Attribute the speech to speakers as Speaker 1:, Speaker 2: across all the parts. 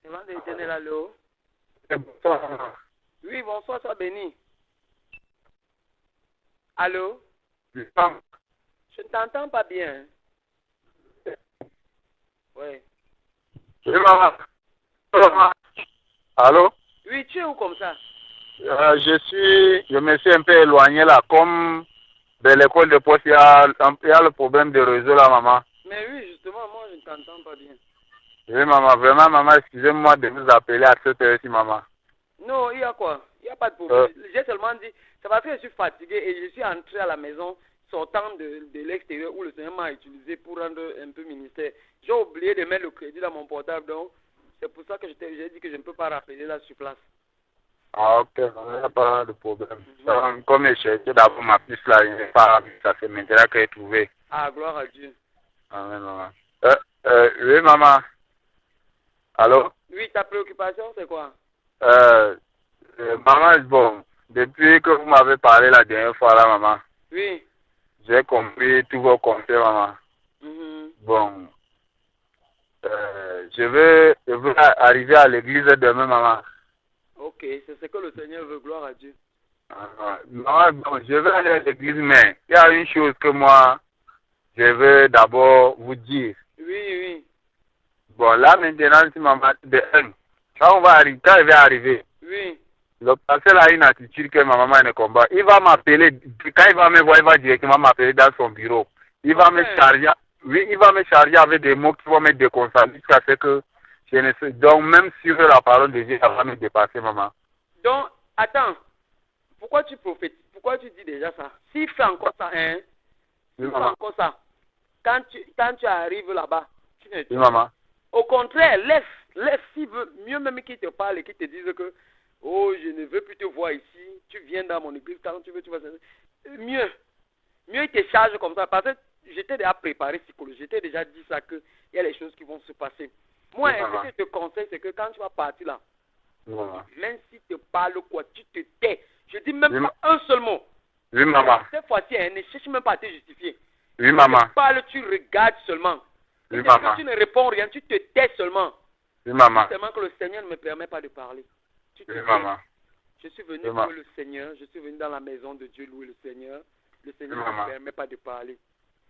Speaker 1: Devant l'éternel, allô?
Speaker 2: Bonsoir.
Speaker 1: Oui, bonsoir, sois béni. Allô? Je ne t'entends pas bien. Oui.
Speaker 2: Oui, maman. Allô?
Speaker 1: Oui, tu es où comme ça?
Speaker 2: Je me suis un peu éloigné là. Comme de l'école de poste, il y a le problème de réseau là, maman.
Speaker 1: Mais oui, justement, moi, je ne t'entends pas bien.
Speaker 2: Oui, maman. Vraiment, maman, excusez-moi de vous appeler à cette heure-ci, maman.
Speaker 1: Non, il y a quoi? Il n'y a pas de problème. J'ai seulement dit, c'est parce que je suis fatigué et je suis entré à la maison sortant de l'extérieur où le Seigneur m'a utilisé pour rendre un peu ministère. J'ai oublié de mettre le crédit dans mon portable, donc c'est pour ça que j'ai dit que je ne peux pas rappeler là sur place.
Speaker 2: Ah, ok, il n'y a pas de problème. Comme j'ai cherché d'abord ma piste là, il n'est pas ça fait maintenant que j'ai trouvé.
Speaker 1: Ah, gloire à Dieu.
Speaker 2: Amen, maman. Oui, maman. Allô?
Speaker 1: Oui, ta préoccupation, c'est quoi?
Speaker 2: Maman, bon, depuis que vous m'avez parlé la dernière fois là, maman,
Speaker 1: Oui.
Speaker 2: j'ai compris tous vos conseils, maman.
Speaker 1: Mhm.
Speaker 2: Bon, je veux arriver à l'église demain, maman.
Speaker 1: Ok, c'est ce que le Seigneur veut, gloire à Dieu.
Speaker 2: Maman, bon, je veux aller à l'église, mais il y a une chose que moi, je veux d'abord vous dire.
Speaker 1: Oui, oui.
Speaker 2: Bon, là maintenant, si maman, de un, quand il va arriver,
Speaker 1: Oui.
Speaker 2: le pasteur a une attitude que ma maman ne combat. Il va m'appeler, quand il va me voir, il va directement m'appeler dans son bureau. Il va me charger, oui, il va me charger avec des mots qui vont me déconcentrer jusqu'à ce que je ne sais. Donc, même sur la parole de Dieu, ça va me dépasser, maman.
Speaker 1: Donc, attends, pourquoi tu prophétises? Pourquoi tu dis déjà ça? S'il fait encore ça, hein? S'il fait encore ça, quand tu arrives là-bas, tu ne
Speaker 2: oui, maman.
Speaker 1: Au contraire, laisse, s'il veut, mieux même qu'il te parle et qu'il te dise que, oh, je ne veux plus te voir ici, tu viens dans mon église, quand tu veux, tu vas... Mieux il te charge comme ça, parce que j'étais déjà préparé psychologiquement, j'étais déjà dit ça, qu'il y a des choses qui vont se passer. Moi, ce que je te conseille, c'est que quand tu vas partir là, même s'il te parle quoi, tu te tais. Je dis même pas un seul mot.
Speaker 2: Oui, maman.
Speaker 1: Cette fois-ci, ne cherche même pas à te justifier.
Speaker 2: Oui, maman.
Speaker 1: Tu parles, tu regardes seulement.
Speaker 2: Oui, maman.
Speaker 1: Tu ne réponds rien, tu te tais seulement.
Speaker 2: Oui, maman.
Speaker 1: Seulement que le Seigneur ne me permet pas de parler.
Speaker 2: Oui, maman.
Speaker 1: Je suis venu louer le Seigneur, je suis venu dans la maison de Dieu louer le Seigneur. Le Seigneur ne me permet pas de parler.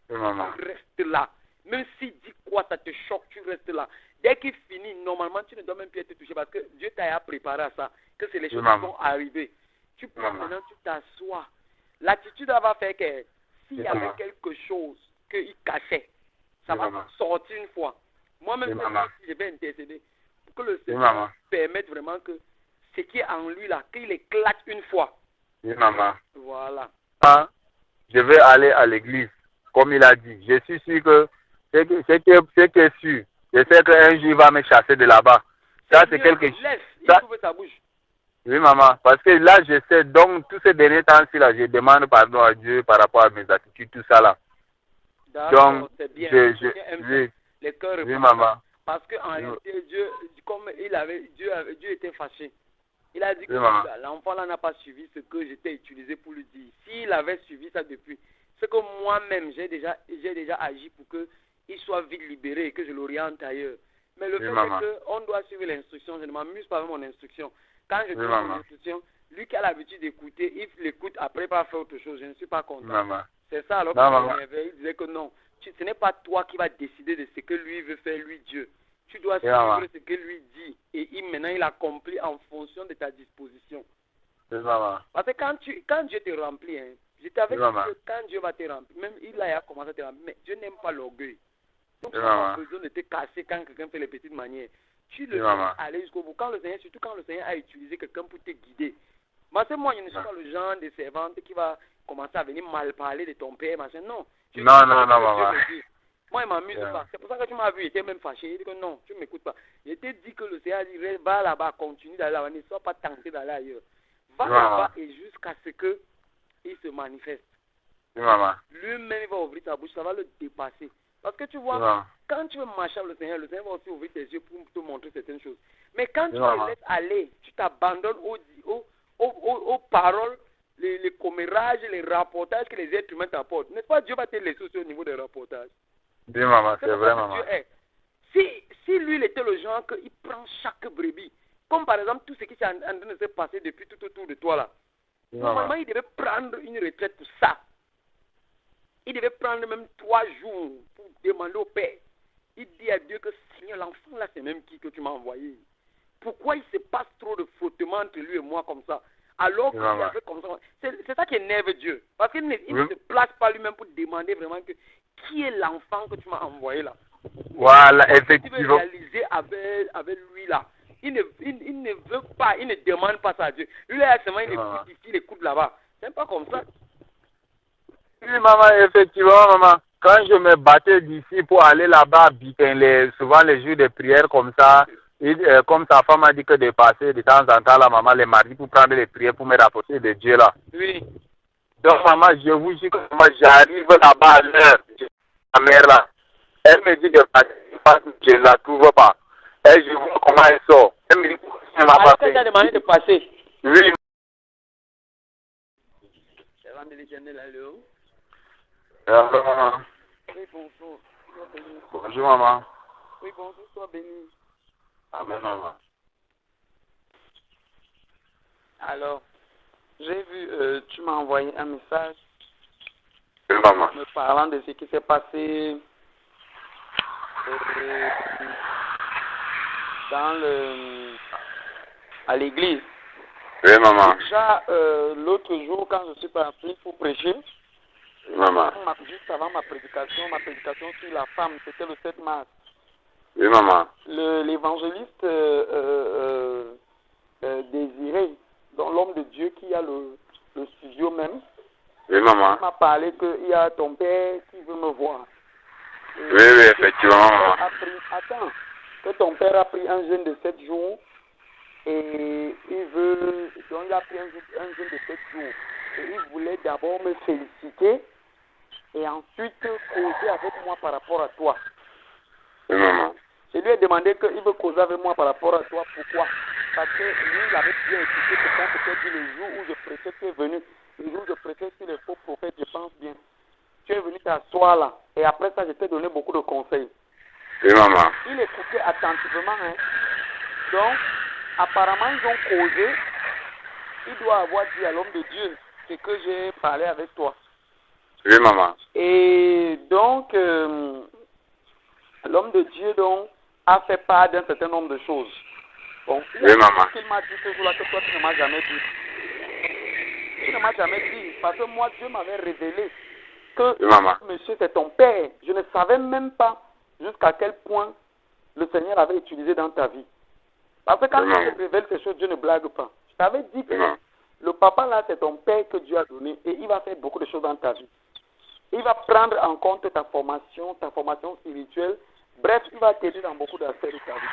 Speaker 2: Oui, maman.
Speaker 1: Tu restes là. Même s'il dit quoi, ça te choque, tu restes là. Dès qu'il finit, normalement, tu ne dois même plus être touché parce que Dieu t'a préparé à ça, que c'est les choses qui vont arriver. Tu prends maintenant, tu t'assois. L'attitude va faire que s'il y avait quelque chose qu'il cachait, ça va sortir une fois. Moi-même, je vais intercéder pour que le Seigneur permette vraiment que ce qui est en lui là, qu'il éclate une fois.
Speaker 2: Oui, maman.
Speaker 1: Voilà.
Speaker 2: Je vais aller à l'église, comme il a dit. Je suis sûr que c'est qui est sûr. Je sais qu'un jour il va me chasser de là-bas. Ça, c'est quelque chose.
Speaker 1: Laisse, il trouve sa bouche.
Speaker 2: Oui, maman. Parce que là, je sais, donc, tous ces derniers temps-ci, là, je demande pardon à Dieu par rapport à mes attitudes, tout ça, là. Donc,
Speaker 1: c'est bien.
Speaker 2: Oui,
Speaker 1: les cœurs
Speaker 2: oui, maman.
Speaker 1: Parce qu'en réalité, Dieu, comme Dieu était fâché. Il a dit que l'enfant là n'a pas suivi ce que j'étais utilisé pour lui dire. S'il avait suivi ça depuis, c'est que moi-même j'ai déjà agi pour qu'il soit vite libéré et que je l'oriente ailleurs. Mais le fait est qu'on doit suivre l'instruction. Je ne m'amuse pas avec mon instruction. Quand je donne mon instruction, lui qui a l'habitude d'écouter, il l'écoute après pas faire autre chose. Je ne suis pas content. C'est ça alors qu'il disait que non, ce n'est pas toi qui vas décider de ce que lui veut faire, lui Dieu. Tu dois suivre ce que lui dit et maintenant il accomplit en fonction de ta disposition. Parce que quand Dieu te remplit, hein, je t'avais dit que quand Dieu va te remplir, même il a commencé à te remplir, mais Dieu n'aime pas l'orgueil. Donc tu n'as pas besoin de te casser quand quelqu'un fait les petites manières. Tu le laisses aller jusqu'au bout. Surtout quand le Seigneur a utilisé quelqu'un pour te guider. Parce que moi, je ne suis pas le genre de servante qui va commencer à venir mal parler de ton père, machin. Non.
Speaker 2: Non, maman.
Speaker 1: Moi, il m'amuse pas. C'est pour ça que tu m'as vu, il était même fâché. Il dit que non, tu ne m'écoutes pas. Je t'ai dit que le Seigneur a dit, va là-bas, continue d'aller là-bas, ne sois pas tenté d'aller ailleurs. Va là-bas et jusqu'à ce qu'il se manifeste. Lui-même, il va ouvrir sa bouche, ça va le dépasser. Parce que tu vois, quand tu veux marcher avec le Seigneur va aussi ouvrir tes yeux pour te montrer certaines choses. Mais quand tu te laisses aller, tu t'abandonnes aux paroles, les commérages, les rapportages que les êtres humains t'apportent. N'est-ce pas, Dieu va te laisser aussi au niveau des rapportages.
Speaker 2: Oui, maman, c'est vrai, maman.
Speaker 1: Si lui, il était le genre qu'il prend chaque brebis. Comme par exemple, tout ce qui est en train de se passer depuis tout autour de toi là. Normalement, il devait prendre une retraite pour ça. Il devait prendre même 3 jours pour demander au Père. Il dit à Dieu que Seigneur, l'enfant là, c'est même qui que tu m'as envoyé. Pourquoi il se passe trop de frottement entre lui et moi comme ça? Alors qu'il a fait comme ça. C'est ça qui énerve Dieu. Parce qu'il ne se place pas lui-même pour demander vraiment que qui est l'enfant que tu m'as envoyé là.
Speaker 2: Voilà, effectivement.
Speaker 1: Il veut réaliser avec lui là. Il ne veut pas, il ne demande pas ça à Dieu. Lui là, seulement il écoute ici, il écoute là-bas. C'est pas comme ça.
Speaker 2: Oui, maman, effectivement, maman. Quand je me battais d'ici pour aller là-bas, souvent les jours de prière comme ça, comme sa femme a dit que de passer de temps en temps la maman les mardis pour prendre les prières pour me rapprocher de Dieu là.
Speaker 1: Oui.
Speaker 2: Donc maman, je vous dis que moi j'arrive là-bas à l'heure, ma mère là, elle me dit de passer, je ne la trouve pas. Et je vois comment elle sort. Elle me dit pourquoi elle m'a pas fait.
Speaker 1: Elle t'a demandé de passer.
Speaker 2: Oui.
Speaker 1: Servant de l'Éternel, allô.
Speaker 2: Alors, maman.
Speaker 1: Oui, bonjour.
Speaker 2: Bonjour maman.
Speaker 1: Oui, bonjour, sois béni.
Speaker 2: Amen maman.
Speaker 1: Alors, j'ai vu, tu m'as envoyé un message
Speaker 2: Oui maman.
Speaker 1: me parlant de ce qui s'est passé à l'église.
Speaker 2: Oui maman.
Speaker 1: Déjà, l'autre jour, quand je suis parti pour prêcher,
Speaker 2: maman.
Speaker 1: Juste avant ma prédication sur la femme, c'était le 7 mars.
Speaker 2: Oui maman.
Speaker 1: L'évangéliste Désiré, dans l'homme de Dieu qui a le studio même,
Speaker 2: oui maman.
Speaker 1: il m'a parlé qu'il y a ton père qui veut me voir.
Speaker 2: Oui, effectivement maman.
Speaker 1: Attends, que ton père a pris un jeûne de 7 jours et donc il a pris un jeûne de 7 jours et il voulait d'abord me féliciter et ensuite causer avec moi par rapport à toi.
Speaker 2: Oui maman.
Speaker 1: Je lui ai demandé qu'il veut causer avec moi par rapport à toi. Pourquoi? Parce que lui, il avait bien écouté peut-être le jour où je prêchais, tu es venu. Le jour où je prêchais sur les faux prophètes, je pense bien. Tu es venu t'asseoir là. Et après ça, je t'ai donné beaucoup de conseils.
Speaker 2: Oui maman.
Speaker 1: Il écoutait attentivement. Hein. Donc, apparemment, ils ont causé. Il doit avoir dit à l'homme de Dieu ce que j'ai parlé avec toi.
Speaker 2: Oui maman.
Speaker 1: Et donc, l'homme de Dieu donc a fait part d'un certain nombre de choses. Bon,
Speaker 2: oui maman.
Speaker 1: Il m'a dit ce jour-là que toi tu ne m'as jamais dit. Tu ne m'as jamais dit parce que moi Dieu m'avait révélé que
Speaker 2: oui, maman.
Speaker 1: Monsieur c'est ton père. Je ne savais même pas jusqu'à quel point le Seigneur avait utilisé dans ta vie. Parce que quand Dieu te révèle ces choses, Dieu ne blague pas. Je t'avais dit que le papa là c'est ton père que Dieu a donné et il va faire beaucoup de choses dans ta vie. Il va prendre en compte ta formation spirituelle. Bref, il va t'aider dans beaucoup d'aspects de ta vie.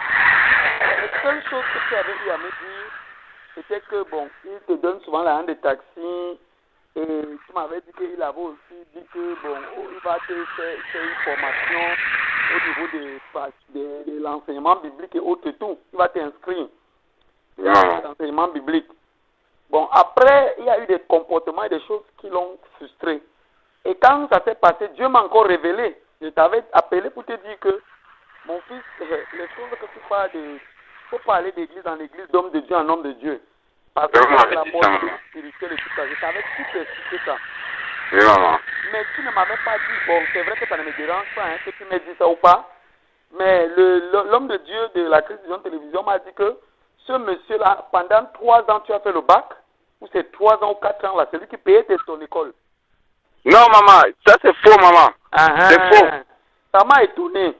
Speaker 1: La seule chose que tu avais eu à me dire, c'était que, bon, il te donne souvent l'argent de taxi. Et tu m'avais dit qu'il avait aussi dit que, bon, il va te faire une formation au niveau de l'enseignement biblique et autres tout. Il va t'inscrire dans l'enseignement biblique. Bon, après, il y a eu des comportements et des choses qui l'ont frustré. Et quand ça s'est passé, Dieu m'a encore révélé. Je t'avais appelé pour te dire que, mon fils, les choses que tu parles il faut parler d'église en église, d'homme de Dieu en homme de Dieu. Parce que c'est la mort spirituelle et tout ça. Je t'avais tout expliqué ça.
Speaker 2: Oui, maman.
Speaker 1: Mais tu ne m'avais pas dit, bon, c'est vrai que ça ne me dérange pas, hein, que tu me dis ça ou pas. Mais l'homme de Dieu de la crise de télévision m'a dit que ce monsieur-là, pendant 3 ans, tu as fait le bac, ou c'est 3 ans ou 4 ans là, c'est lui qui payait ton école.
Speaker 2: Non, maman, ça c'est faux, maman. C'est faux.
Speaker 1: Ça m'a étonné.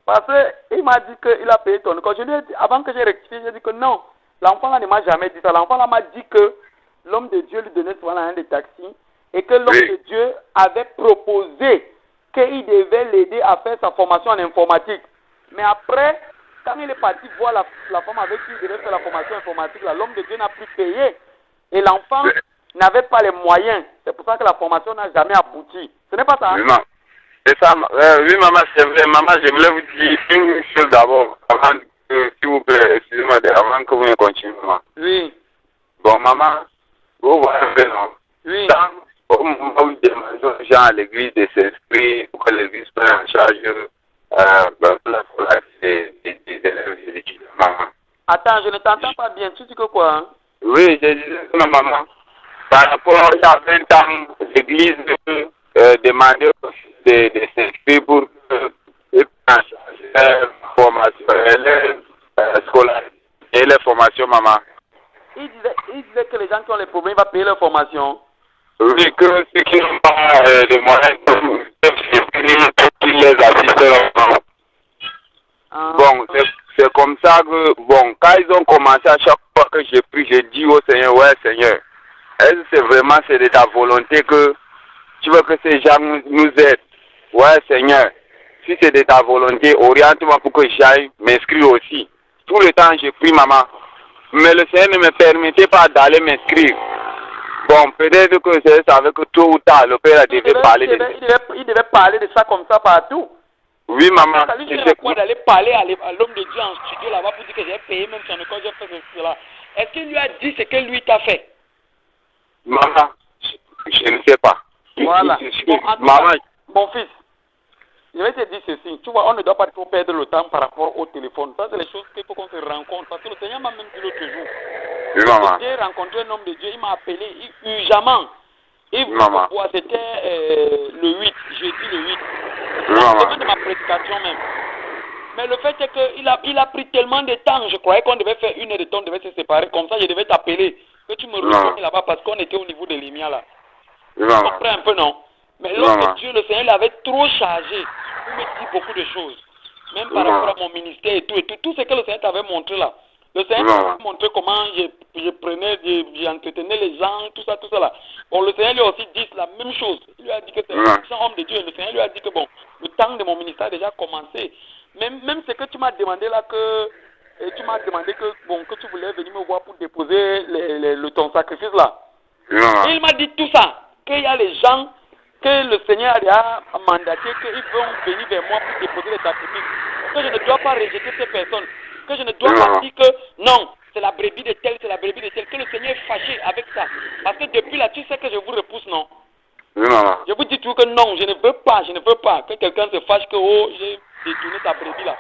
Speaker 1: Parce qu'il m'a dit qu'il a payé ton école. Je lui ai dit, avant que j'ai rectifié, j'ai dit que non, l'enfant là ne m'a jamais dit ça. L'enfant là m'a dit que l'homme de Dieu lui donnait souvent l'argent de taxi et que l'homme de Dieu avait proposé qu'il devait l'aider à faire sa formation en informatique. Mais après, quand il est parti voir la femme avec qui il devait faire la formation informatique, l'homme de Dieu n'a plus payé. Et l'enfant n'avait pas les moyens. C'est pour ça que la formation n'a jamais abouti. Ce n'est pas ça?
Speaker 2: Oui, maman. C'est ça, oui, maman, c'est vrai. Maman, je voulais vous dire une chose d'abord. Avant que, s'il vous plaît, excusez-moi, avant que vous ne continuez, maman.
Speaker 1: Oui.
Speaker 2: Bon, maman, vous voyez, non?
Speaker 1: Oui.
Speaker 2: Au moment où vous demandez aux gens à l'église de s'inscrire pour que l'église prenne en charge pour la des
Speaker 1: Attends, je ne t'entends pas bien. Tu dis que quoi hein?
Speaker 2: Oui, je disais que ma maman, par rapport à 20 ans, l'église demandait de s'inscrire pour que formation, scolaire et les formations, maman.
Speaker 1: Il disait que les gens qui ont les problèmes vont payer leur formation.
Speaker 2: Oui, que ceux qui n'ont pas de moyens qu'ils les assistent. Bon, c'est comme ça que, bon, quand ils ont commencé, à chaque fois que j'ai pris, j'ai dit au Seigneur, ouais Seigneur, est-ce que c'est vraiment de ta volonté que tu veux que ces gens nous aident? Ouais Seigneur, si c'est de ta volonté, oriente-moi pour que j'aille m'inscrire aussi. Tout le temps, j'ai pris maman. Mais le Seigneur ne me permettait pas d'aller m'inscrire. Bon, peut-être que je savais que tôt ou tard, le père devait parler de ça.
Speaker 1: Il devait parler de ça comme ça partout.
Speaker 2: Oui, maman.
Speaker 1: Ça lui fait quoi d'aller parler à l'homme de Dieu en studio là-bas pour dire que j'ai payé même son école, j'ai fait cela. Est-ce qu'il lui a dit ce que lui t'a fait?
Speaker 2: Maman, je ne sais pas.
Speaker 1: Voilà. Bon, maman, mon fils, je vais te dire ceci. Tu vois, on ne doit pas trop perdre le temps par rapport au téléphone. Ça, c'est les choses qu'il faut qu'on se rencontre. Parce que le Seigneur m'a même dit l'autre jour.
Speaker 2: Oui, maman.
Speaker 1: J'ai rencontré un homme de Dieu, il m'a appelé urgemment. Et c'était le 8, jeudi le 8. C'est la de ma prédication même. Mais le fait est qu'il a pris tellement de temps. Je croyais qu'on devait faire 1 heure de temps, on devait se séparer. Comme ça, je devais t'appeler. Que tu me rejoignes là-bas parce qu'on était au niveau de l'Émia là. Tu comprends un peu, non? Mais l'autre Dieu, le Seigneur l'avait trop chargé pour me dire beaucoup de choses. Même par rapport à mon ministère et tout. Tout ce que le Seigneur t'avait montré là. Le Seigneur m'avait montré comment j'entretenais les gens, tout ça là. Bon, le Seigneur lui a aussi dit la même chose. Il lui a dit que c'est un homme de Dieu. Le Seigneur lui a dit que bon, le temps de mon ministère a déjà commencé. Même ce que tu m'as demandé là, tu m'as demandé que tu voulais venir me voir pour déposer ton sacrifice là. Et il m'a dit tout ça, qu'il y a les gens que le Seigneur a mandaté, qu'ils vont venir vers moi pour déposer les sacrifices. Que je ne dois pas rejeter ces personnes. Que je ne dois pas dire que non, c'est la brebis de tel, c'est la brebis de tel, que le Seigneur est fâché avec ça. Parce que depuis là, tu sais que je vous repousse, non? Je vous dis toujours que non, je ne veux pas que quelqu'un se fâche que oh, j'ai détourné ta brebis là.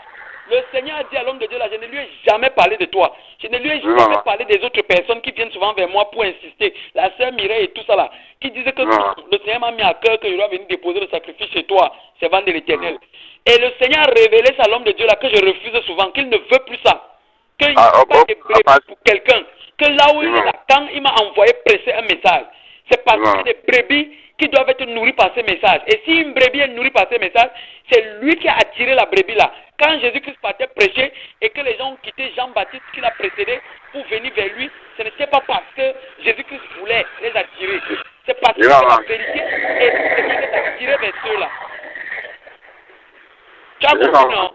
Speaker 1: Le Seigneur a dit à l'homme de Dieu là, je ne lui ai jamais parlé de toi. Je ne lui ai jamais parlé des autres personnes qui viennent souvent vers moi pour insister. La sœur Mireille et tout ça là, qui disaient que le Seigneur m'a mis à cœur que je dois venir déposer le sacrifice chez toi, servant de l'Éternel. Et le Seigneur a révélé ça à l'homme de Dieu là que je refuse souvent, qu'il ne veut plus ça. Qu'il n'y a pas de brebis pour quelqu'un. Que là où il est là, quand il m'a envoyé presser un message, c'est parce qu'il y a des brebis qui doivent être nourris par ces messages. Et si une brebis est nourrie par ces messages, c'est lui qui a attiré la brebis là. Quand Jésus-Christ partait prêcher et que les gens ont quitté Jean-Baptiste qui l'a précédé pour venir vers lui, ce n'était pas parce que Jésus-Christ voulait les attirer. C'est parce que la vérité est les attirer vers ceux-là. Tu as compris, non?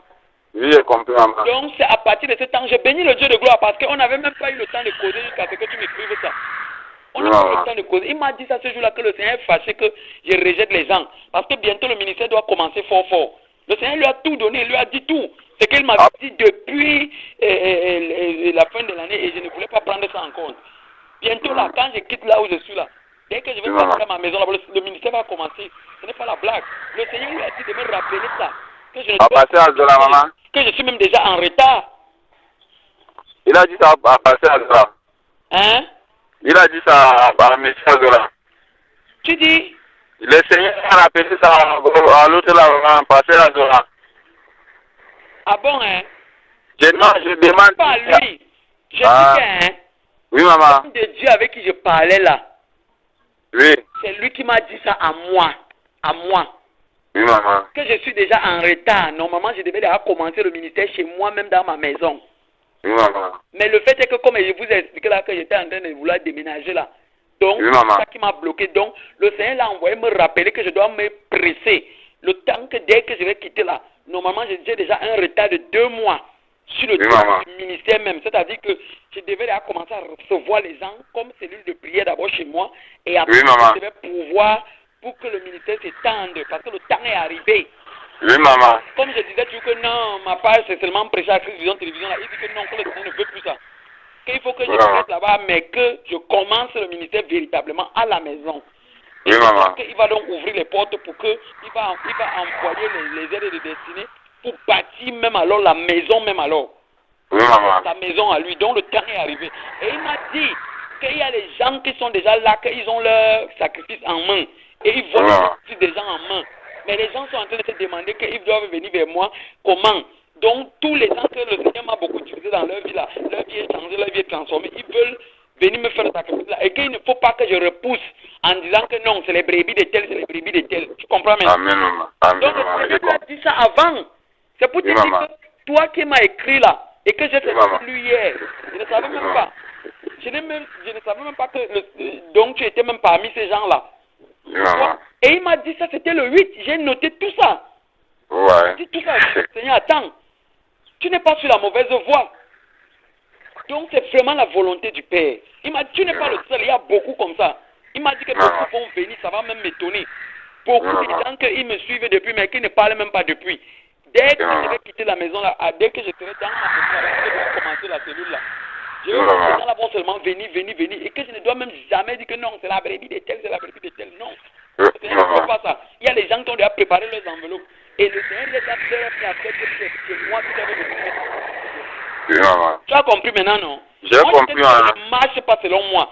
Speaker 2: Oui, j'ai compris, maman.
Speaker 1: Donc c'est à partir de ce temps, je bénis le Dieu de gloire parce qu'on n'avait même pas eu le temps de causer jusqu'à ce que tu m'écrives ça. On n'a pas eu le temps de causer. Il m'a dit ça ce jour-là que le Seigneur est fâché que je rejette les gens. Parce que bientôt le ministère doit commencer fort. Le Seigneur lui a tout donné, il lui a dit tout. Ce qu'il m'avait dit depuis la fin de l'année et je ne voulais pas prendre ça en compte. Bientôt là, quand je quitte là où je suis là, dès que je vais passer à ma maison, là, le ministère va commencer. Ce n'est pas la blague. Le Seigneur lui a dit de me rappeler ça. Que je ne dois pas, que je suis même déjà en retard.
Speaker 2: Il a dit ça à passer à Zola.
Speaker 1: Hein?
Speaker 2: Il a dit ça à M. Zola.
Speaker 1: Tu dis?
Speaker 2: Le Seigneur a rappelé ça à l'autre là, passer à Zola.
Speaker 1: Ah bon, hein?
Speaker 2: Je demande.
Speaker 1: Pas lui. Je dis que, hein?
Speaker 2: Oui, maman.
Speaker 1: L'homme de Dieu avec qui je parlais là.
Speaker 2: Oui.
Speaker 1: C'est lui qui m'a dit ça à moi. À moi.
Speaker 2: Oui, maman.
Speaker 1: Que je suis déjà en retard. Normalement, je devais déjà commencer le ministère chez moi, même dans ma maison.
Speaker 2: Oui, maman.
Speaker 1: Mais le fait est que, comme je vous ai expliqué là, que j'étais en train de vouloir déménager là. Donc,
Speaker 2: oui,
Speaker 1: c'est ça qui m'a bloqué. Donc, le Seigneur l'a envoyé me rappeler que je dois me presser. Le temps que dès que je vais quitter là, normalement, j'ai déjà un retard de 2 mois sur le ministère même. C'est-à-dire que je devais déjà commencer à recevoir les gens comme cellule de prière d'abord chez moi. Et après, je devais pouvoir pour que le ministère s'étende. Parce que le temps est arrivé.
Speaker 2: Oui, maman.
Speaker 1: Comme je disais toujours que non, ma page c'est seulement prêcher à Christ Vision Télévision là. Il dit que non, que le Seigneur ne veut plus ça. Qu'il faut que je reste là-bas, mais que je commence le ministère véritablement à la maison.
Speaker 2: Oui, maman.
Speaker 1: Il va donc ouvrir les portes pour que il va envoyer les aides de destinée pour bâtir même alors la maison même alors.
Speaker 2: Oui, maman.
Speaker 1: Sa maison à lui, donc le temps est arrivé. Et il m'a dit qu'il y a des gens qui sont déjà là, qu'ils ont leur sacrifice en main. Et ils voient le sacrifice des gens en main. Mais les gens sont en train de se demander qu'ils doivent venir vers moi. Comment? Donc, tous les gens que le Seigneur m'a beaucoup utilisés dans leur vie là, leur vie est changée, leur vie est transformée, ils veulent venir me faire le sacrifice là. Et qu'il ne faut pas que je repousse en disant que non, c'est les brebis de tel, c'est les brebis de tel. Tu comprends maintenant?
Speaker 2: Amen, maman. Amen,
Speaker 1: donc,
Speaker 2: maman.
Speaker 1: le Seigneur a dit ça avant. C'est pour te dire que toi qui m'as écrit là, et que j'ai fait lui hier, je ne savais même pas. Je ne savais même pas que donc tu étais même parmi ces gens-là. Et il m'a dit ça, c'était le 8. J'ai noté tout ça.
Speaker 2: Ouais.
Speaker 1: J'ai dit tout ça. Seigneur, attends. Tu n'es pas sur la mauvaise voie. Donc c'est vraiment la volonté du Père. Il m'a dit, tu n'es pas le seul. Il y a beaucoup comme ça. Il m'a dit que beaucoup vont venir, ça va même m'étonner. Beaucoup de gens qui me suivent depuis, mais qui ne parlent même pas depuis. Dès que je vais quitter la maison là, dès que je serai dans ma maison, je vais commencer la cellule là. Je vais voir ces gens-là vont seulement venir. Et que je ne dois même jamais dire que non, c'est la brebis de tel, c'est la brebis de tel. Non. Le Seigneur ne fait pas ça. Il y a des gens qui ont déjà préparé leurs enveloppes. Et le Seigneur les a fait après que c'est moi qui avais besoin. Tu as compris maintenant, non?
Speaker 2: J'ai compris.
Speaker 1: Ça ne marche pas selon moi.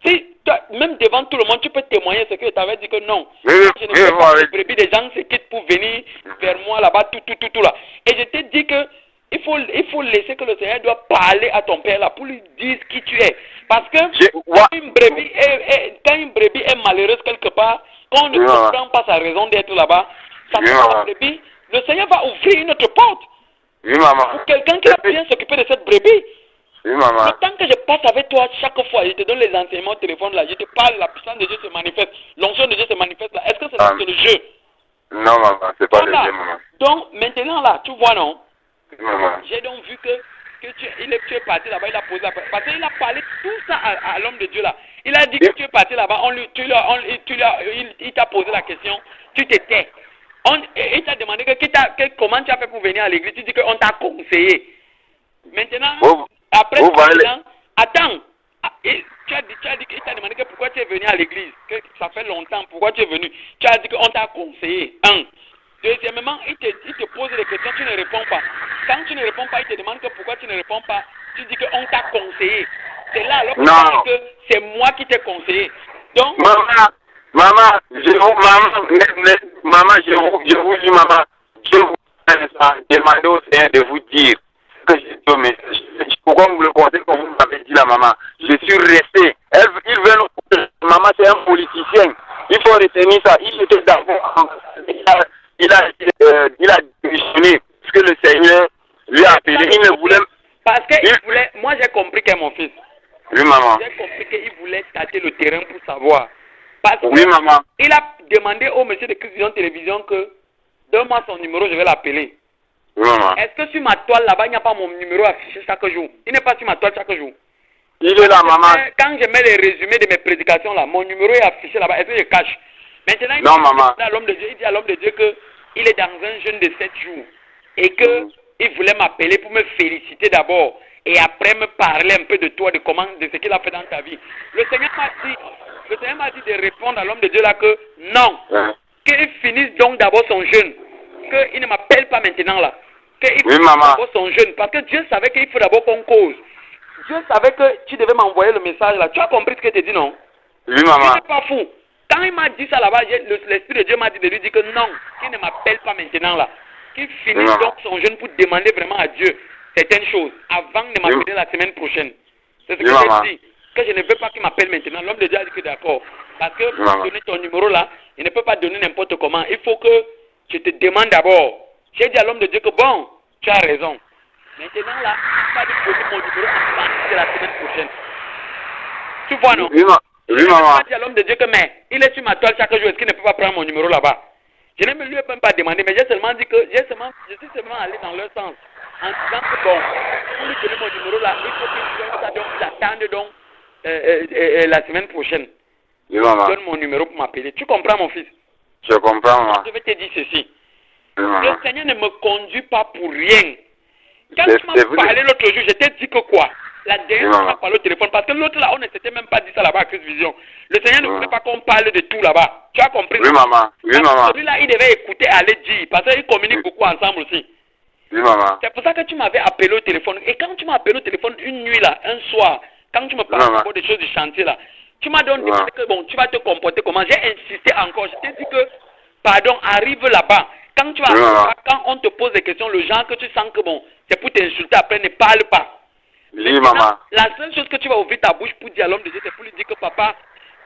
Speaker 1: Si, même devant tout le monde, tu peux témoigner ce que je t'avais dit que non. Je ne fais pas les brebis, des gens se quittent pour venir vers moi là-bas, tout là. Et je t'ai dit que il faut laisser que le Seigneur doit parler à ton père là pour lui dire qui tu es. Parce que quand une brebis est malheureuse quelque part, quand on ne comprend pas sa raison d'être là-bas, ça fait la brebis, le Seigneur va ouvrir une autre porte.
Speaker 2: Oui, maman.
Speaker 1: Pour quelqu'un qui va bien s'occuper de cette brebis.
Speaker 2: Oui, maman.
Speaker 1: Le temps que je passe avec toi chaque fois, je te donne les enseignements au téléphone là, je te parle, la puissance de Dieu se manifeste, l'onction de Dieu se manifeste là. Est-ce que c'est le jeu?
Speaker 2: Non, maman, c'est pas le jeu, maman.
Speaker 1: Donc, maintenant là, tu vois, non?
Speaker 2: Oui, maman.
Speaker 1: J'ai donc vu que tu es parti là-bas, il a posé la question. Parce qu'il a parlé tout ça à l'homme de Dieu là. Il a dit que tu es parti là-bas, il t'a posé la question, tu t'étais. Il t'a demandé comment tu as fait pour venir à l'église. Tu dis qu'on t'a conseillé. Maintenant, après attends. Il t'a demandé que pourquoi tu es venu à l'église. Que ça fait longtemps, pourquoi tu es venu. Tu as dit qu'on t'a conseillé. Deuxièmement, il te pose des questions, tu ne réponds pas. Quand tu ne réponds pas, il te demande que pourquoi tu ne réponds pas. Tu dis qu'on t'a conseillé. C'est là alors que c'est moi qui t'ai conseillé. Donc,
Speaker 2: maman, je vous dis, maman, je vous demande au Seigneur de vous dire que pourquoi vous le pensez comme vous m'avez dit là, maman. Je suis resté. Il veut maman, c'est un politicien. Il faut retenir ça. Il était d'abord, il a démissionné parce que le Seigneur lui a appelé. Il ne voulait.
Speaker 1: Parce qu'il voulait. Moi, j'ai compris que mon fils.
Speaker 2: Oui, maman.
Speaker 1: J'ai compris qu'il voulait tâter le terrain pour savoir. Parce que
Speaker 2: oui, maman.
Speaker 1: Il a demandé au monsieur de Christian Télévision que donne-moi son numéro, je vais l'appeler.
Speaker 2: Oui, maman.
Speaker 1: Est-ce que sur ma toile là-bas, il n'y a pas mon numéro affiché chaque jour? Il n'est pas sur ma toile chaque jour.
Speaker 2: Il est là, maman.
Speaker 1: Quand je mets les résumés de mes prédications là, mon numéro est affiché là-bas. Est-ce que je cache? Maintenant, il dit à l'homme de Dieu, qu'il est dans un jeûne de 7 jours et qu'il voulait m'appeler pour me féliciter d'abord et après me parler un peu de toi, de ce qu'il a fait dans ta vie. Le Seigneur m'a dit de répondre à l'homme de Dieu là que non, qu'il finisse donc d'abord son jeûne, qu'il ne m'appelle pas maintenant là, qu'il finisse d'abord son jeûne, parce que Dieu savait qu'il faut d'abord qu'on cause. Dieu savait que tu devais m'envoyer le message là. Tu as compris ce que je t'ai dit, non?
Speaker 2: Oui, maman.
Speaker 1: Tu n'es pas fou. Quand il m'a dit ça là-bas, l'Esprit de Dieu m'a dit de lui dire que non, qu'il ne m'appelle pas maintenant là. Qu'il finisse donc son jeûne pour demander vraiment à Dieu certaines choses avant de m'appeler la semaine prochaine. C'est ce que j'ai dit. Que je ne veux pas qu'il m'appelle maintenant. L'homme de Dieu a dit que d'accord. Parce que pour donner ton numéro là, il ne peut pas donner n'importe comment. Il faut que je te demande d'abord. J'ai dit à l'homme de Dieu que bon, tu as raison. Maintenant là, il m'a dit de donner mon numéro à partir de la semaine prochaine. Tu vois, non?
Speaker 2: Oui, maman.
Speaker 1: Je dis à l'homme de Dieu que mais il est sur ma toile chaque jour, est-ce qu'il ne peut pas prendre mon numéro là-bas? Je ne lui ai même pas demandé, mais j'ai seulement dit que je suis seulement allé dans leur sens. En disant que bon, pour lui donner mon numéro là, il faut qu'il attende donc la semaine prochaine.
Speaker 2: Oui, maman.
Speaker 1: Donne mon numéro pour m'appeler. Tu comprends, mon fils?
Speaker 2: Je comprends, maman.
Speaker 1: Je vais te dire ceci.
Speaker 2: Oui, maman.
Speaker 1: Le Seigneur ne me conduit pas pour rien. Quand tu m'as parlé l'autre jour, je t'ai dit que quoi? La dernière fois, on a parlé au téléphone, parce que l'autre là, on ne s'était même pas dit ça là-bas à Christ Vision. Le Seigneur ne voulait pas qu'on parle de tout là-bas. Tu as compris?
Speaker 2: Oui, maman. Oui, maman.
Speaker 1: Celui-là, il devait écouter, aller dire, parce qu'ils communiquent beaucoup ensemble aussi.
Speaker 2: Oui, maman.
Speaker 1: C'est pour ça que tu m'avais appelé au téléphone. Et quand tu m'as appelé au téléphone une nuit là, un soir, quand tu me parlais encore des choses du chantier là, tu m'as donc dit que bon, tu vas te comporter comment. J'ai insisté encore. Je t'ai dit que, pardon, arrive là-bas. Quand tu vas là-bas, quand on te pose des questions, le genre que tu sens que bon, c'est pour t'insulter après, ne parle pas.
Speaker 2: Oui, maman.
Speaker 1: La seule chose que tu vas ouvrir ta bouche pour dire à l'homme de Dieu, c'est pour lui dire que papa,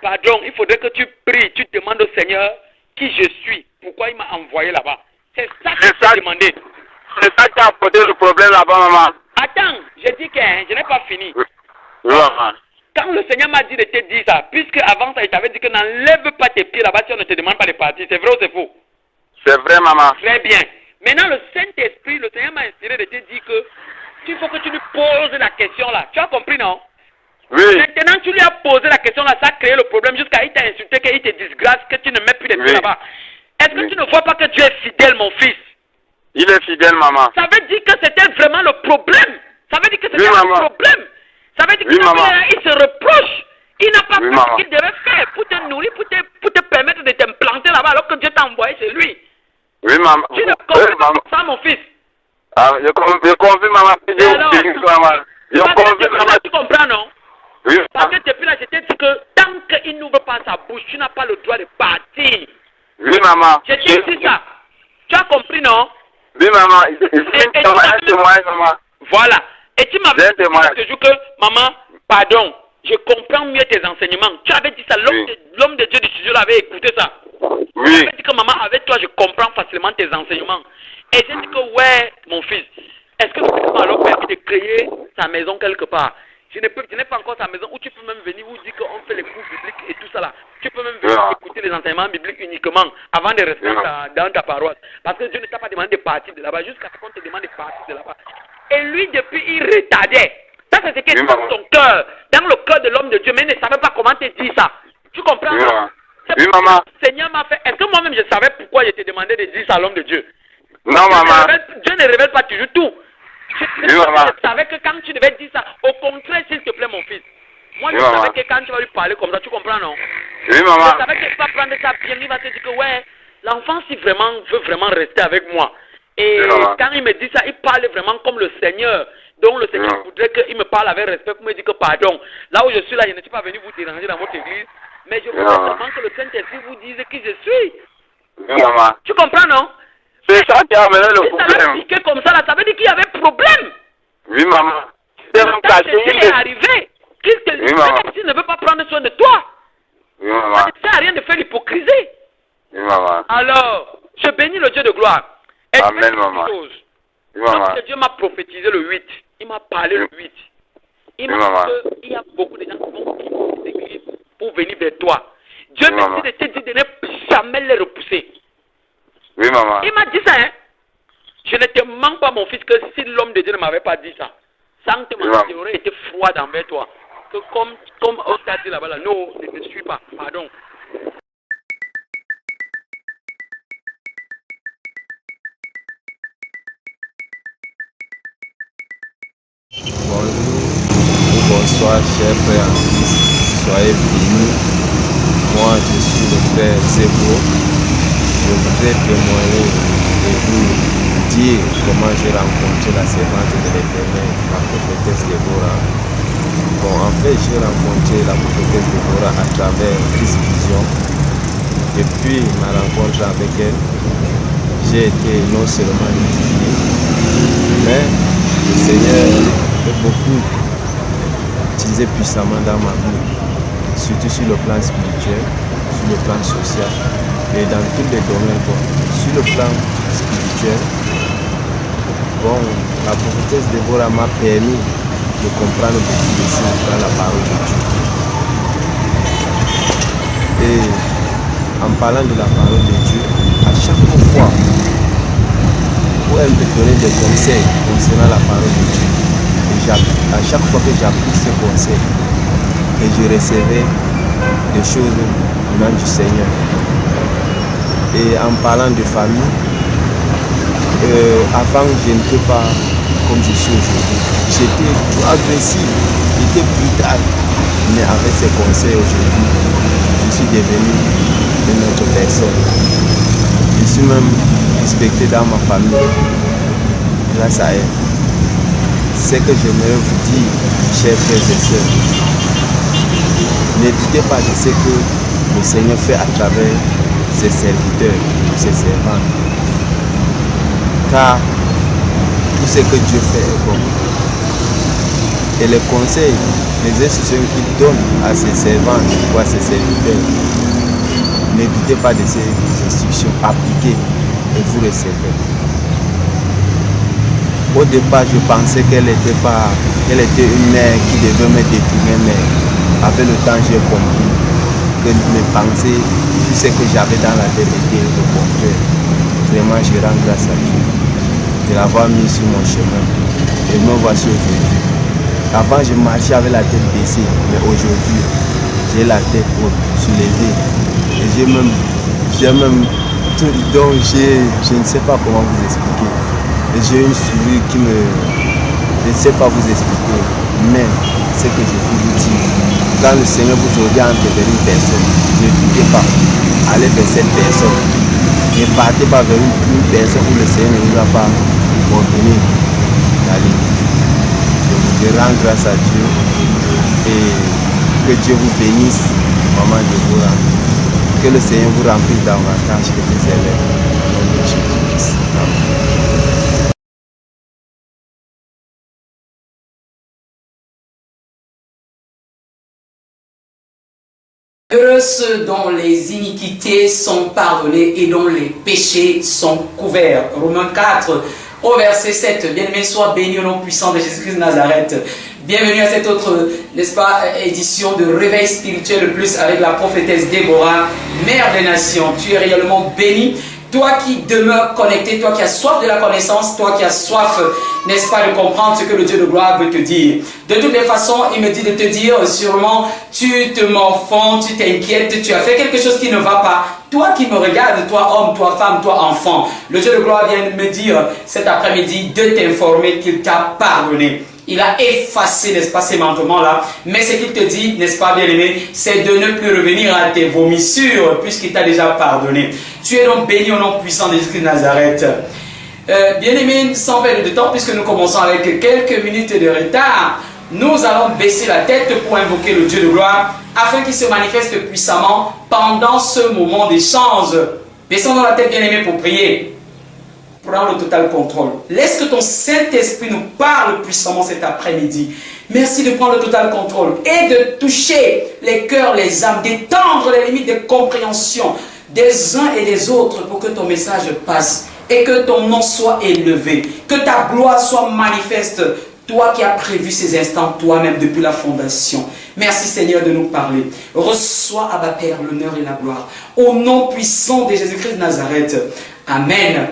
Speaker 1: pardon, il faudrait que tu pries, tu demandes au Seigneur qui je suis, pourquoi il m'a envoyé là-bas. C'est ça que je t'ai demandé.
Speaker 2: C'est ça qui a posé le problème là-bas, maman.
Speaker 1: Attends, j'ai dit que je n'ai pas fini.
Speaker 2: Oui, maman.
Speaker 1: Quand le Seigneur m'a dit de te dire ça, puisque avant ça, il t'avait dit que n'enlève pas tes pieds là-bas si on ne te demande pas de partir. C'est vrai ou c'est faux?
Speaker 2: C'est vrai, maman.
Speaker 1: Très bien. Maintenant, le Saint-Esprit, le Seigneur m'a inspiré de te dire que il faut que tu lui poses la question là. Tu as compris, non?
Speaker 2: Oui.
Speaker 1: Maintenant, tu lui as posé la question là, ça a créé le problème jusqu'à il t'a insulté, qu'il te disgrâce, que tu ne mets plus les pieds là-bas. Est-ce que tu ne vois pas que Dieu est fidèle, mon fils?
Speaker 2: Il est fidèle, maman.
Speaker 1: Ça veut dire que c'était vraiment le problème. Ça veut dire que c'était le problème. Ça veut dire qu'il se reproche. Il n'a pas fait ce qu'il devait faire pour te nourrir, pour te permettre de t'implanter là-bas alors que Dieu t'a envoyé chez lui.
Speaker 2: Oui, maman.
Speaker 1: Tu ne comprends pas ça, mon fils?
Speaker 2: Ah, je confirme, maman. Je confirme, maman.
Speaker 1: Tu comprends, non?
Speaker 2: Oui.
Speaker 1: Parce que depuis là, je t'ai dit que tant qu'il n'ouvre pas sa bouche, tu n'as pas le droit de partir.
Speaker 2: Oui, maman.
Speaker 1: Je t'ai dit ça. Tu as compris, non?
Speaker 2: Oui, maman. Un témoignage, maman.
Speaker 1: Voilà. Et tu m'avais dit toujours que, maman, pardon, je comprends mieux tes enseignements. Tu avais dit ça, l'homme de Dieu du studio avait écouté ça.
Speaker 2: Oui.
Speaker 1: Tu avais dit que, maman, avec toi, je comprends facilement tes enseignements. Et j'ai dit que, ouais, mon fils, est-ce que tu m'as alors permis de créer ta maison quelque part? Je n'ai pas encore ta maison où tu peux même venir vous dire qu'on fait les cours bibliques et tout ça là. Tu peux même venir écouter les enseignements bibliques uniquement avant de rester dans ta paroisse. Parce que Dieu ne t'a pas demandé de partir de là-bas jusqu'à ce qu'on te demande de partir de là-bas. Et lui, depuis, il retardait. Ça, c'est ce qui est dans ton cœur, dans le cœur de l'homme de Dieu, mais il ne savait pas comment te dire ça. Tu comprends ça?
Speaker 2: Oui, maman.
Speaker 1: Le Seigneur m'a fait. Est-ce que moi-même je savais pourquoi je t'ai demandé de dire ça à l'homme de Dieu?
Speaker 2: Non, maman.
Speaker 1: Dieu ne révèle pas toujours tout. Je savais que quand tu devais dire ça, au contraire, s'il te plaît, mon fils. Moi, je savais que quand tu vas lui parler comme ça, tu comprends, non?
Speaker 2: Oui, maman.
Speaker 1: Je savais qu'il ne va pas prendre ça bien. Il va te dire que, ouais, l'enfant, si vraiment veut vraiment rester avec moi. Et quand il me dit ça, il parle vraiment comme le Seigneur. Donc, le Seigneur voudrait qu'il me parle avec respect pour me dire que, pardon, là où je suis là, je ne suis pas venu vous déranger dans votre église. Mais je voudrais seulement que le Saint-Esprit vous dise qui je suis.
Speaker 2: Oui, maman.
Speaker 1: Tu comprends, non?
Speaker 2: C'est ça qui a amené le problème.
Speaker 1: Si ça l'a piqué comme ça, là, ça veut dire qu'il y avait problème.
Speaker 2: Oui, maman.
Speaker 1: C'est arrivé. Qu'il te dit qu'il ne veut pas prendre soin de toi.
Speaker 2: Oui, maman.
Speaker 1: Ça ne sert à rien de faire l'hypocrisie.
Speaker 2: Oui, maman.
Speaker 1: Alors, je bénis le Dieu de gloire. Et
Speaker 2: amen, maman.
Speaker 1: Chose.
Speaker 2: Oui, maman.
Speaker 1: Dieu m'a prophétisé le 8. Il m'a parlé le 8. Il m'a dit qu'il y a beaucoup de gens qui vont quitter cette église pour venir vers toi. Dieu m'a dit de te dire de ne jamais les repousser.
Speaker 2: Oui, maman.
Speaker 1: Il m'a dit ça, hein. Je ne te mens pas, mon fils, que si l'homme de Dieu ne m'avait pas dit ça, sanctement, il aurait été froid envers toi. Que comme on t'a dit là-bas, là, non, ne te suis pas, pardon.
Speaker 3: Bonjour ou bonsoir, chers frères en Christ, soyez bénis. Moi, je suis le frère Zébo. Je voudrais témoigner et vous dire comment j'ai rencontré la servante de l'Éternel, la prophétesse Déborah. Bon, en fait, j'ai rencontré la prophétesse Déborah à travers Christ Vision. Depuis ma rencontre avec elle, j'ai été non seulement édifié, mais le Seigneur a beaucoup utilisé puissamment dans ma vie, surtout sur le plan spirituel, sur le plan social et dans tous les domaines. Sur le plan spirituel, bon, la prophétesse Déborah m'a permis de comprendre beaucoup de choses dans la parole de Dieu. Et en parlant de la parole de Dieu, à chaque fois où elle me donnait des conseils concernant la parole de Dieu, et à chaque fois que j'applique ces conseils, et je recevais des choses venant du Seigneur. Et en parlant de famille, avant je n'étais pas comme je suis aujourd'hui. J'étais tout agressif, j'étais brutal. Mais avec ces conseils aujourd'hui, je suis devenu une autre personne. Je suis même respecté dans ma famille. grâce à elle. C'est que j'aimerais vous dire, chers frères et sœurs, ne doutez pas de ce que le Seigneur fait à travers ses serviteurs, ses servants. Car tout ce que Dieu fait est bon. Et les conseils, les instructions qu'il donne à ses servants ou à ses serviteurs, ne doutez pas de ces instructions, appliquées et vous recevez. Au départ, je pensais qu'elle était une mère qui devait me détourner, mais avec le temps, j'ai compris que mes pensées, tout ce que j'avais dans la tête était le contraire. Vraiment, je rends grâce à Dieu de l'avoir mis sur mon chemin. Et me voici aujourd'hui. Avant, je marchais avec la tête baissée, mais aujourd'hui, j'ai la tête haute, soulevée. Et j'ai même tout, donc je ne sais pas comment vous expliquer. Et j'ai une sourire qui me... Je ne sais pas vous expliquer, mais c'est que je peux vous dire. Quand le Seigneur vous aura enterré une personne, ne doutez pas, allez vers cette personne. Ne partez pas vers une personne où le Seigneur ne vous a pas ordonné d'aller. Je rends grâce à Dieu et que Dieu vous bénisse, maman Deborah. Que le Seigneur vous remplisse davantage que vous élèves. Au nom de Jésus-Christ. Amen.
Speaker 4: Heureux ceux dont les iniquités sont pardonnées et dont les péchés sont couverts. Romains 4, au verset 7. Bien-aimé, sois béni au nom puissant de Jésus-Christ de Nazareth. Bienvenue à cette autre, n'est-ce pas, édition de Réveil spirituel plus avec la prophétesse Déborah, mère des nations. Tu es réellement béni. Toi qui demeures connecté, toi qui as soif de la connaissance, toi qui as soif, n'est-ce pas, de comprendre ce que le Dieu de gloire veut te dire. De toutes les façons, il me dit de te dire, sûrement, tu te morfonds, tu t'inquiètes, tu as fait quelque chose qui ne va pas. Toi qui me regardes, toi homme, toi femme, toi enfant, le Dieu de gloire vient de me dire cet après-midi de t'informer qu'il t'a pardonné. Il a effacé, n'est-ce pas, ces manquements-là. Mais ce qu'il te dit, n'est-ce pas, bien-aimé, c'est de ne plus revenir à tes vomissures, puisqu'il t'a déjà pardonné. Tu es donc béni au nom puissant de Jésus de Nazareth. Bien-aimé, sans perdre de temps, puisque nous commençons avec quelques minutes de retard, nous allons baisser la tête pour invoquer le Dieu de gloire, afin qu'il se manifeste puissamment pendant ce moment d'échange. Baissons dans la tête, bien-aimé, pour prier. Prends le total contrôle. Laisse que ton Saint-Esprit nous parle puissamment cet après-midi. Merci de prendre le total contrôle et de toucher les cœurs, les âmes, d'étendre les limites de compréhension des uns et des autres pour que ton message passe et que ton nom soit élevé, que ta gloire soit manifeste, toi qui as prévu ces instants toi-même depuis la fondation. Merci Seigneur de nous parler. Reçois, Abba Père, l'honneur et la gloire. Au nom puissant de Jésus-Christ de Nazareth. Amen.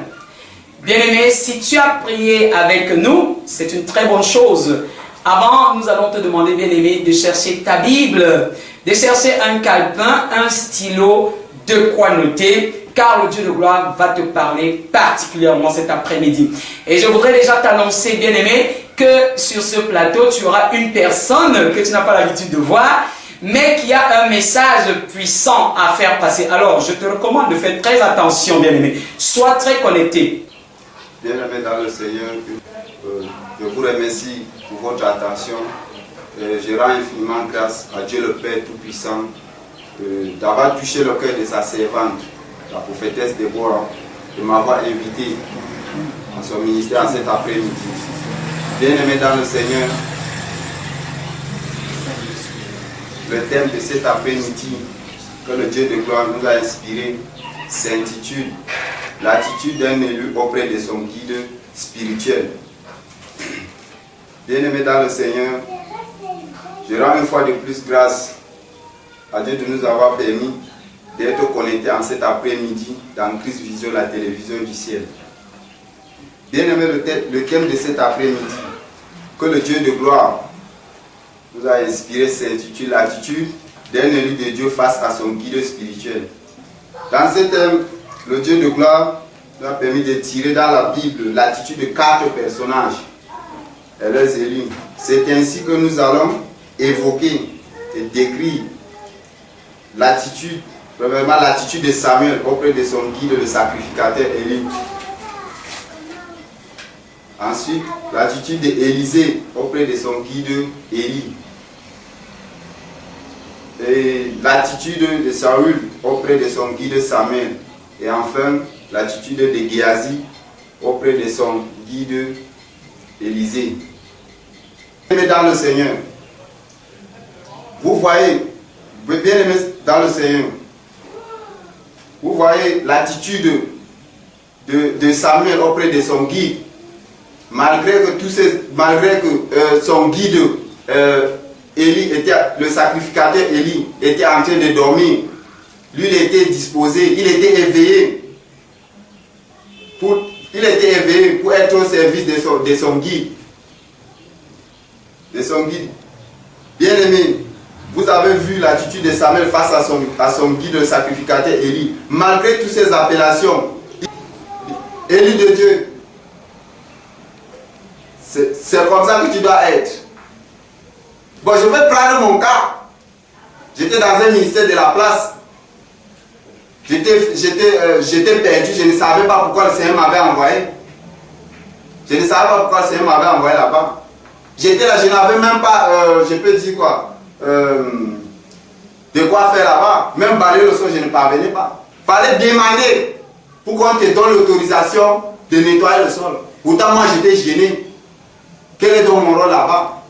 Speaker 4: Bien-aimé, si tu as prié avec nous, c'est une très bonne chose. Avant, nous allons te demander, bien-aimé, de chercher ta Bible, de chercher un calepin, un stylo, de quoi noter, car le Dieu de gloire va te parler particulièrement cet après-midi. Et je voudrais déjà t'annoncer, bien-aimé, que sur ce plateau, tu auras une personne que tu n'as pas l'habitude de voir, mais qui a un message puissant à faire passer. Alors, je te recommande de faire très attention, bien-aimé. Sois très connecté.
Speaker 5: Bien-aimés dans le Seigneur, je vous remercie pour votre attention. Je rends infiniment grâce à Dieu le Père Tout-Puissant d'avoir touché le cœur de sa servante, la prophétesse Déborah, de m'avoir invité à son ministère cet après-midi. Bien-aimés dans le Seigneur, le thème de cet après-midi que le Dieu de gloire nous a inspiré s'intitule « L'attitude d'un élu auprès de son guide spirituel ». Bien-aimés dans le Seigneur, je rends une fois de plus grâce à Dieu de nous avoir permis d'être connectés en cet après-midi dans Christ Vision, la télévision du ciel. Bien-aimés, le thème de cet après-midi que le Dieu de gloire nous a inspiré s'intitule « L'attitude d'un élu de Dieu face à son guide spirituel ». Dans ce thème, le Dieu de gloire nous a permis de tirer dans la Bible l'attitude de 4 personnages et leurs élus. C'est ainsi que nous allons évoquer et décrire l'attitude, premièrement l'attitude de Samuel auprès de son guide, le sacrificateur Élie. Ensuite, l'attitude d'Élisée auprès de son guide Élie. Et l'attitude de Saül auprès de son guide Samuel. Et enfin, l'attitude de Géasi auprès de son guide Élisée. Bien-aimés dans le Seigneur, vous voyez, bien-aimés dans le Seigneur, vous voyez l'attitude de Samuel auprès de son guide. Malgré que son guide Élie le sacrificateur Élie était en train de dormir, lui il était disposé, il était éveillé pour être au service de son guide. Bien-aimé, vous avez vu l'attitude de Samuel face à son guide, le sacrificateur Élie. Malgré toutes ces appellations, Élie de Dieu, c'est comme ça que tu dois être. Bon, je vais prendre mon cas. J'étais dans un ministère de la place. J'étais perdu, je ne savais pas pourquoi le Seigneur m'avait envoyé. Je ne savais pas pourquoi le Seigneur m'avait envoyé là-bas. J'étais là, je n'avais même pas, je peux dire quoi, de quoi faire là-bas. Même balayer le sol, je ne parvenais pas. Il fallait demander pour qu'on te donne l'autorisation de nettoyer le sol. Pourtant, moi, j'étais gêné. Quel est donc mon rôle là-bas?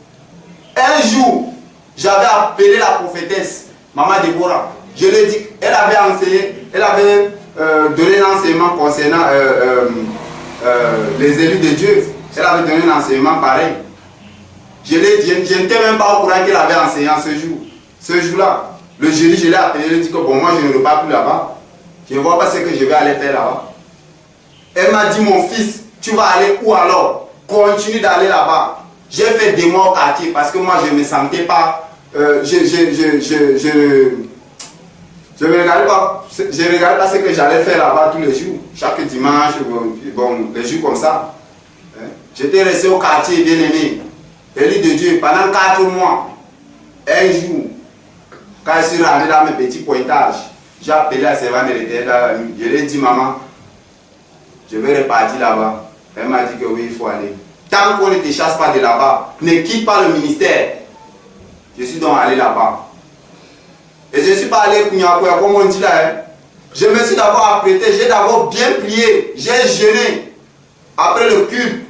Speaker 5: Un jour, j'avais appelé la prophétesse, Maman Déborah. Je lui ai dit, elle avait enseigné, elle avait donné un enseignement concernant les élus de Dieu. Elle avait donné un enseignement pareil. Je n'étais même pas au courant qu'elle avait enseigné ce jour. Ce jour-là, le jeudi, je l'ai appelé, je lui ai dit que bon, moi je ne repars plus là-bas. Je ne vois pas ce que je vais aller faire là-bas. Elle m'a dit, mon fils, tu vas aller où alors? Continue d'aller là-bas. J'ai fait des mois au quartier parce que moi je ne me sentais pas. Je ne regardais pas ce que j'allais faire là-bas tous les jours. Chaque dimanche, bon, les jours comme ça. J'étais resté au quartier, bien aimé. Élie de Dieu, pendant 4 mois. Un jour, quand je suis rentré dans mes petits pointages, j'ai appelé la servante de l'Éternel. Je lui ai dit, maman, je vais repartir là-bas. Elle m'a dit que oui, il faut aller. Tant qu'on ne te chasse pas de là-bas, ne quitte pas le ministère. Je suis donc allé là-bas. Et je ne suis pas allé comme on dit là. Hein. Je me suis d'abord apprêté, j'ai d'abord bien prié, j'ai jeûné. Après le culte,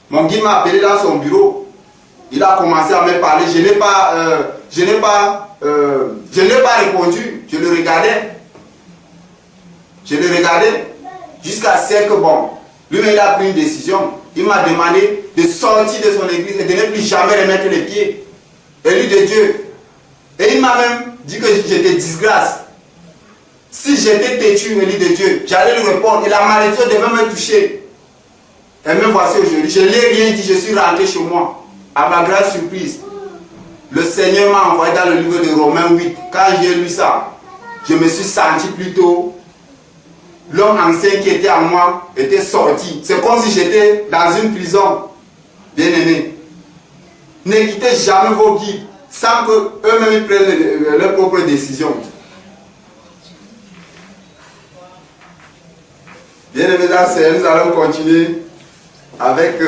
Speaker 5: mon guide m'a appelé dans son bureau. Il a commencé à me parler. Je n'ai pas répondu. Je le regardais. Jusqu'à ce que bon. Lui-même, il a pris une décision. Il m'a demandé de sortir de son église et de ne plus jamais remettre les pieds. Élu de Dieu. Et il m'a même dit que j'étais disgrâce. Si j'étais têtu, élu de Dieu, j'allais lui répondre et la malédiction devait me toucher. Et même voici aujourd'hui, je n'ai rien dit, je suis rentré chez moi. À ma grande surprise, le Seigneur m'a envoyé dans le livre de Romains 8. Quand j'ai lu ça, je me suis senti plutôt. L'homme ancien qui était en moi était sorti. C'est comme si j'étais dans une prison. Bien-aimé, ne quittez jamais vos guides sans qu'eux-mêmes prennent leurs propres décisions. Bien-aimé, nous allons continuer avec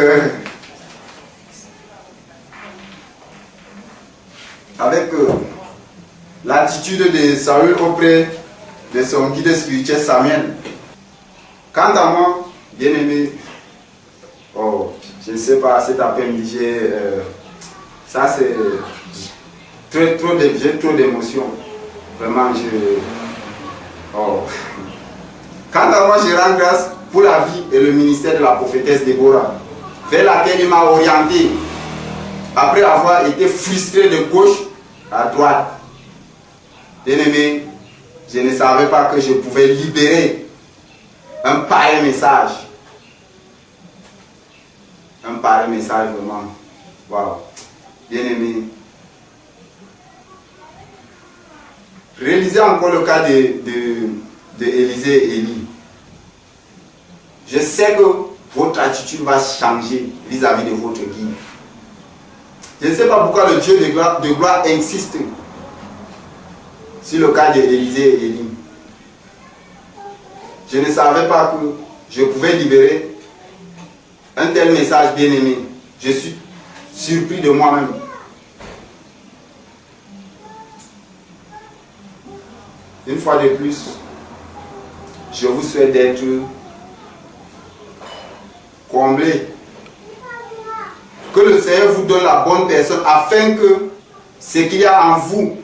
Speaker 5: l'attitude de Saül auprès de son guide spirituel Samuel. Quant à moi, bien aimé, je ne sais pas, cet après-midi, ça c'est j'ai trop d'émotions. Vraiment, Quant à moi, je rends grâce pour la vie et le ministère de la prophétesse Déborah, vers laquelle il m'a orienté, après avoir été frustré de gauche à droite. Bien aimé, je ne savais pas que je pouvais libérer un pareil message. Un pareil message vraiment. Waouh. Bien aimé. Réalisez encore le cas de Élisée et Élie. Je sais que votre attitude va changer vis-à-vis de votre guide. Je ne sais pas pourquoi le Dieu de gloire insiste sur le cas d'Élisée et Élie. Je ne savais pas que je pouvais libérer un tel message, bien aimé. Je suis surpris de moi-même. Une fois de plus, je vous souhaite d'être comblé. Que le Seigneur vous donne la bonne personne afin que ce qu'il y a en vous,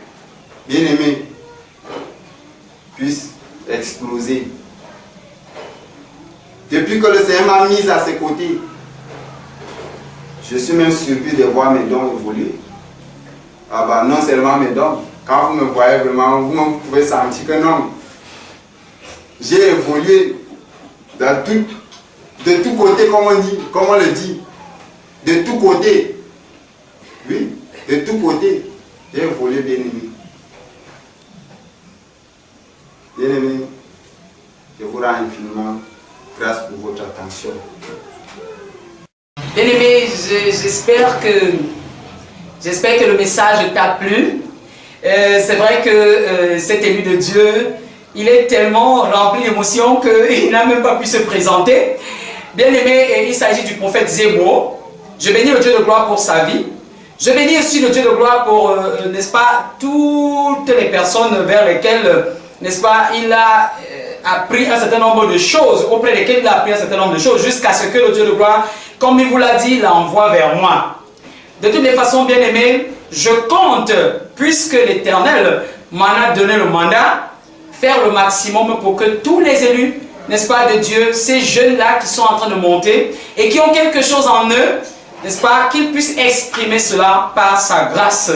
Speaker 5: bien aimé, puisse exploser. Depuis que le Seigneur m'a mis à ses côtés, je suis même surpris de voir mes dons évoluer. Ah bah non seulement mes dons, quand vous me voyez vraiment, vous pouvez sentir que non. J'ai évolué de tous côtés, comme on dit, comme on le dit. De tous côtés. Oui, de tous côtés. J'ai évolué, bien aimé. Bien aimé, je vous rends infiniment grâce pour votre attention.
Speaker 4: Bien aimé, j'espère que le message t'a plu. C'est vrai que cet élu de Dieu, il est tellement rempli d'émotions qu'il n'a même pas pu se présenter. Bien aimé, il s'agit du prophète Zébo. Je bénis le Dieu de gloire pour sa vie. Je bénis aussi le Dieu de gloire pour, n'est-ce pas, toutes les personnes vers lesquelles, n'est-ce pas, il a appris un certain nombre de choses, auprès desquelles il a appris un certain nombre de choses, jusqu'à ce que le Dieu de gloire, comme il vous l'a dit, l'envoie vers moi. De toutes les façons, bien aimés, je compte, puisque l'Éternel m'en a donné le mandat, faire le maximum pour que tous les élus, n'est-ce pas, de Dieu, ces jeunes-là qui sont en train de monter et qui ont quelque chose en eux, n'est-ce pas, qu'ils puissent exprimer cela par sa grâce.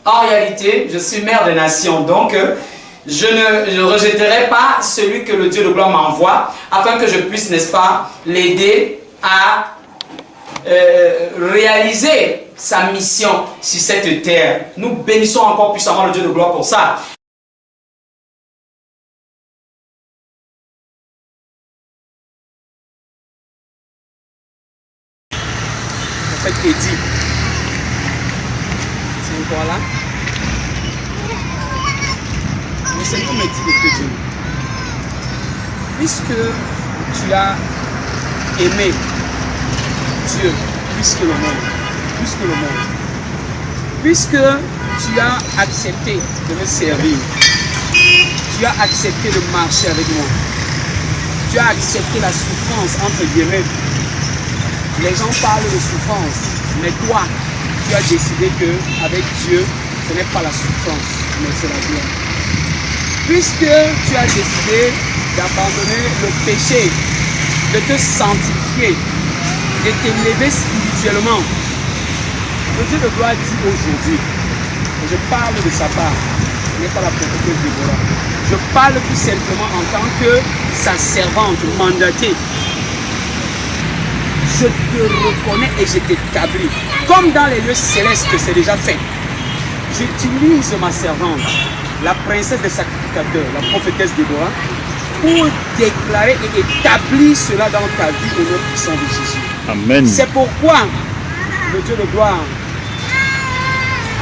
Speaker 4: En réalité, je suis mère des nations, donc je ne rejetterai pas celui que le Dieu de gloire m'envoie, afin que je puisse, n'est-ce pas, l'aider à réaliser sa mission sur cette terre. Nous bénissons encore puissamment le Dieu de gloire pour ça. Eddie, c'est encore là. Le Seigneur me dit de te dire, puisque tu as aimé Dieu plus que le monde, puisque tu as accepté de me servir, tu as accepté de marcher avec moi, tu as accepté la souffrance entre guillemets. Les gens parlent de souffrance, mais toi, tu as décidé qu'avec Dieu, ce n'est pas la souffrance, mais c'est la gloire. Puisque tu as décidé d'abandonner le péché, de te sanctifier, de t'élever spirituellement, le Dieu de gloire dit aujourd'hui, et je parle de sa part, ce n'est pas la prophétesse Déborah, je parle tout simplement en tant que sa servante mandatée. Je te reconnais et je t'établis. Comme dans les lieux célestes, c'est déjà fait. J'utilise ma servante, la princesse des sacrificateurs, la prophétesse Déborah, pour déclarer et établir cela dans ta vie au nom puissant de Jésus.
Speaker 6: Amen.
Speaker 4: C'est pourquoi le Dieu de gloire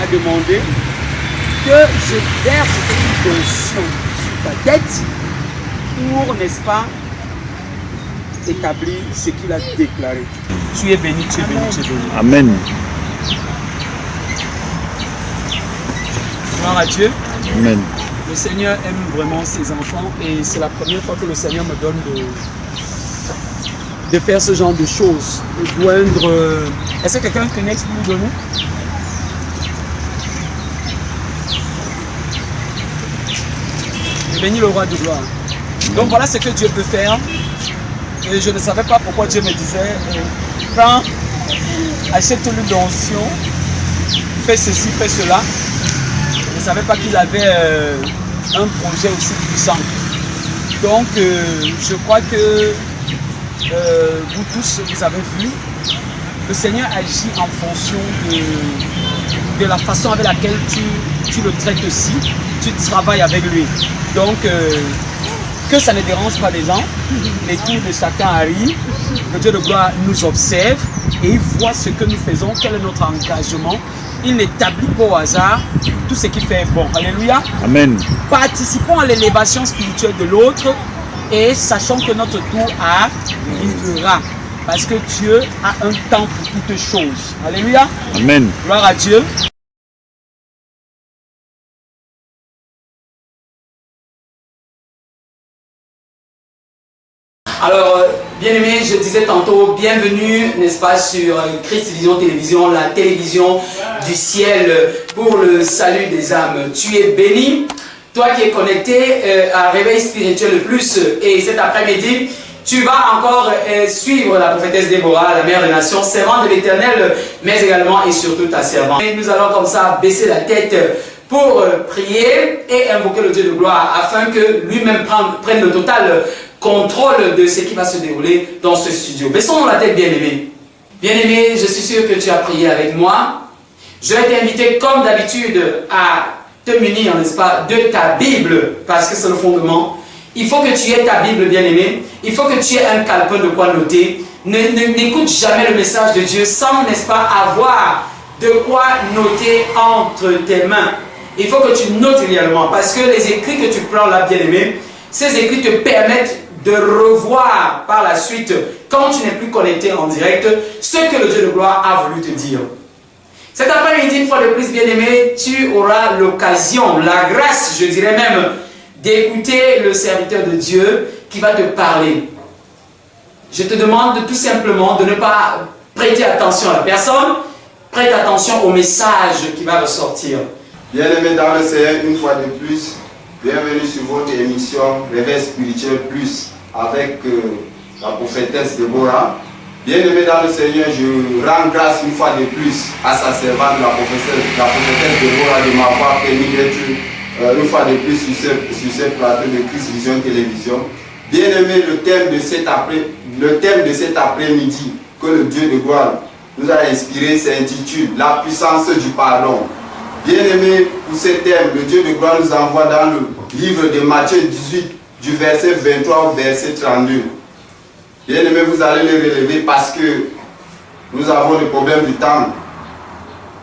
Speaker 4: a demandé que je verse cette onction sur ta tête pour, n'est-ce pas, établir ce qu'il a déclaré. Tu es béni, tu es béni, tu es béni.
Speaker 6: Amen.
Speaker 4: Gloire à Dieu.
Speaker 6: Amen.
Speaker 4: Le Seigneur aime vraiment ses enfants et c'est la première fois que le Seigneur me donne de faire ce genre de choses. De joindre. Est-ce que quelqu'un connaît ce que nous donnons? Je bénis le roi de gloire. Donc voilà ce que Dieu peut faire. Et je ne savais pas pourquoi Dieu me disait, prends, achète l'huile d'onction, fais ceci, fais cela. Je ne savais pas qu'il avait un projet aussi puissant. Donc je crois que vous tous, vous avez vu, le Seigneur agit en fonction de la façon avec laquelle tu le traites aussi, tu travailles avec lui. Donc que ça ne dérange pas les gens, les tours de chacun arrivent, le Dieu de gloire nous observe et il voit ce que nous faisons, quel est notre engagement. Il n'établit pas au hasard tout ce qui fait bon. Alléluia.
Speaker 6: Amen.
Speaker 4: Participons à l'élévation spirituelle de l'autre et sachons que notre tour arrivera.
Speaker 6: Parce que Dieu a un temps pour toutes choses. Alléluia.
Speaker 2: Amen.
Speaker 6: Gloire à Dieu.
Speaker 4: Alors, bien-aimés, je disais tantôt, bienvenue, n'est-ce pas, sur Christ Vision Télévision, la télévision du ciel pour le salut des âmes. Tu es béni, toi qui es connecté à Réveil Spirituel le Plus, et cet après-midi, tu vas encore suivre la prophétesse Déborah, la mère des nations, servante de l'Éternel, mais également et surtout ta servante. Et nous allons comme ça baisser la tête pour prier et invoquer le Dieu de gloire, afin que lui-même prenne le total contrôle de ce qui va se dérouler dans ce studio. Baissons la tête, bien-aimé. Bien-aimé, je suis sûr que tu as prié avec moi. Je vais t'inviter, comme d'habitude, à te munir, n'est-ce pas, de ta Bible, parce que c'est le fondement. Il faut que tu aies ta Bible, bien-aimé. Il faut que tu aies un calepin de quoi noter. N'écoute jamais le message de Dieu sans, n'est-ce pas, avoir de quoi noter entre tes mains. Il faut que tu notes réellement, parce que les écrits que tu prends là, bien-aimé, ces écrits te permettent de revoir par la suite, quand tu n'es plus connecté en direct, ce que le Dieu de gloire a voulu te dire. Cet après-midi, une fois de plus, bien-aimé, tu auras l'occasion, la grâce, je dirais même, d'écouter le serviteur de Dieu qui va te parler. Je te demande tout simplement de ne pas prêter attention à la personne, prête attention au message qui va ressortir.
Speaker 5: Bien-aimés dans le Seigneur, une fois de plus, bienvenue sur votre émission Réveil Spirituel Plus avec la prophétesse Déborah. Bien-aimés dans le Seigneur, je rends grâce une fois de plus à sa servante, la prophétesse Déborah, de m'avoir permis d'être une fois de plus sur ce plateau de Christ Vision Télévision. Bien-aimés, le thème de cet après-midi que le Dieu de gloire nous a inspiré s'intitule La puissance du pardon. Bien-aimés, pour ce thème, le Dieu de gloire nous envoie dans le livre de Matthieu 18, du verset 23 au verset 32. Bien-aimés, vous allez le relever parce que nous avons le problème du temps.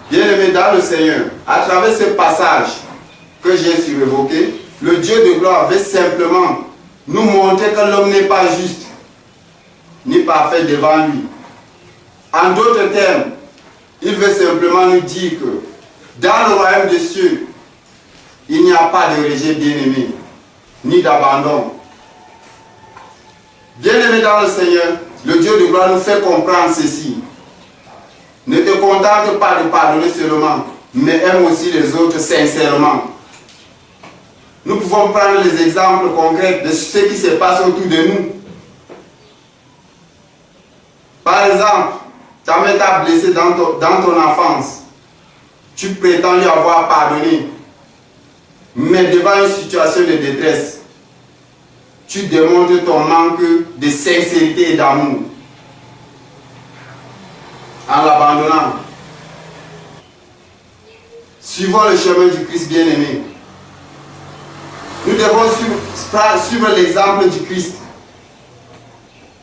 Speaker 5: Bien-aimés dans le Seigneur, à travers ce passage que j'ai surévoqué, le Dieu de gloire veut simplement nous montrer que l'homme n'est pas juste, ni parfait devant lui. En d'autres termes, il veut simplement nous dire que dans le royaume des cieux, il n'y a pas de rejet bien-aimé, ni d'abandon. Bien-aimé dans le Seigneur, le Dieu de gloire nous fait comprendre ceci. Ne te contente pas de pardonner seulement, mais aime aussi les autres sincèrement. Nous pouvons prendre les exemples concrets de ce qui se passe autour de nous. Par exemple, ta mère t'a blessé dans ton enfance. Tu prétends lui avoir pardonné. Mais devant une situation de détresse, tu démontres ton manque de sincérité et d'amour en l'abandonnant. Suivons le chemin du Christ bien-aimé. Nous devons suivre l'exemple du Christ.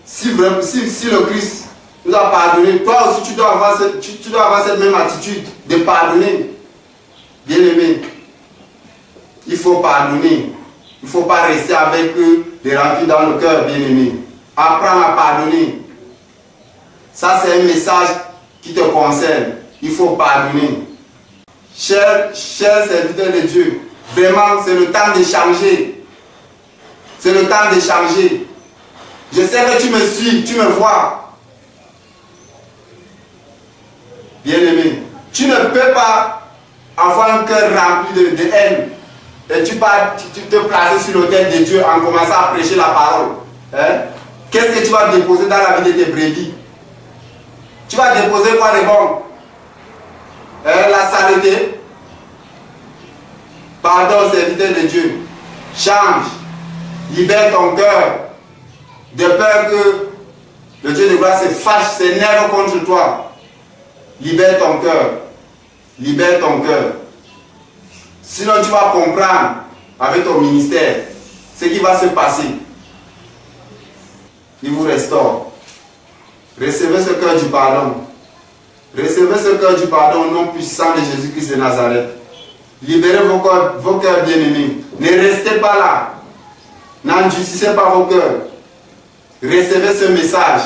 Speaker 5: Si le Christ nous a pardonné, toi aussi tu dois avoir cette même attitude de pardonner. Bien-aimé, il faut pardonner. Il ne faut pas rester avec des rancunes dans le cœur, bien-aimé. Apprends à pardonner. Ça, c'est un message qui te concerne. Il faut pardonner. Chers serviteurs de Dieu, vraiment, c'est le temps de changer. C'est le temps de changer. Je sais que tu me suis, tu me vois. Bien-aimé, tu ne peux pas avoir un cœur rempli de haine et tu te placer sur l'autel de Dieu en commençant à prêcher la parole. Hein? Qu'est-ce que tu vas déposer dans la vie de tes brebis? Tu vas déposer quoi de bon? La saleté. Pardon, serviteur de Dieu. Change. Libère ton cœur. De peur que le Dieu de gloire se fâche, s'énerve contre toi. Libère ton cœur. Libère ton cœur. Sinon, tu vas comprendre avec ton ministère ce qui va se passer. Il vous restaure. Recevez ce cœur du pardon. Recevez ce cœur du pardon au nom puissant de Jésus-Christ de Nazareth. Libérez vos cœurs bien-aimés. Ne restez pas là. N'endurcissez pas vos cœurs. Recevez ce message.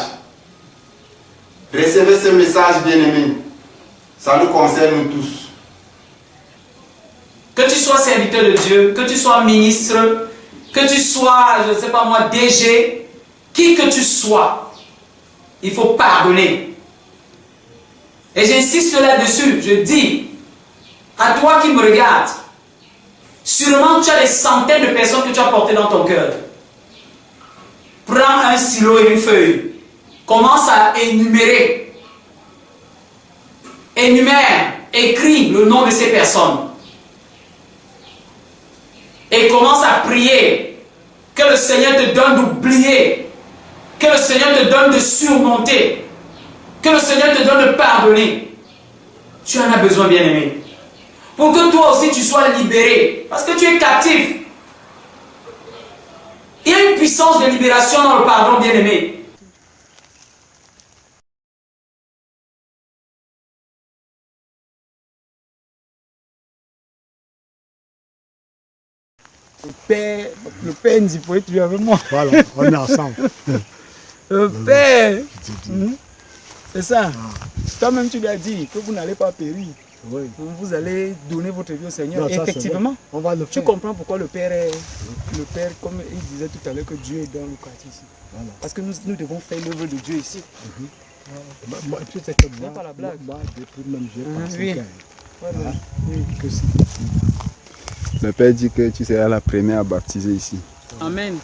Speaker 5: Recevez ce message, bien-aimé. Ça nous concerne tous.
Speaker 4: Que tu sois serviteur de Dieu, que tu sois ministre, que tu sois, je ne sais pas moi, DG, qui que tu sois, il faut pardonner. Et j'insiste là-dessus, je dis, à toi qui me regardes, sûrement tu as des centaines de personnes que tu as portées dans ton cœur. Prends un stylo et une feuille. Commence à énumérer. Énumère, écris le nom de ces personnes. Et commence à prier. Que le Seigneur te donne d'oublier. Que le Seigneur te donne de surmonter. Que le Seigneur te donne de pardonner. Tu en as besoin, bien-aimé. Pour que toi aussi tu sois libéré. Parce que tu es captif. Il y a une puissance de libération dans le pardon, bien-aimé.
Speaker 6: Le père Nzipoé, tu es avec moi.
Speaker 7: Voilà, on est ensemble.
Speaker 6: Le père, c'est ça. Toi-même, tu lui as dit que vous n'allez pas périr.
Speaker 7: Oui.
Speaker 6: Vous allez donner votre vie au Seigneur.
Speaker 7: Non,
Speaker 6: et
Speaker 7: ça,
Speaker 6: effectivement,
Speaker 7: on va le
Speaker 6: tu
Speaker 7: faire.
Speaker 6: comprends pourquoi le Père est... Le Père, comme il disait tout à l'heure, que Dieu est dans le quartier ici.
Speaker 7: Voilà.
Speaker 6: Parce que nous devons faire l'œuvre de Dieu ici.
Speaker 7: Moi, tu sais que
Speaker 6: C'est pas la blague.
Speaker 7: moi, depuis même, j'ai pensé
Speaker 6: oui.
Speaker 7: que,
Speaker 6: Oui.
Speaker 7: que c'est...
Speaker 2: Le Père dit que tu seras la première à baptiser ici.
Speaker 6: Amen.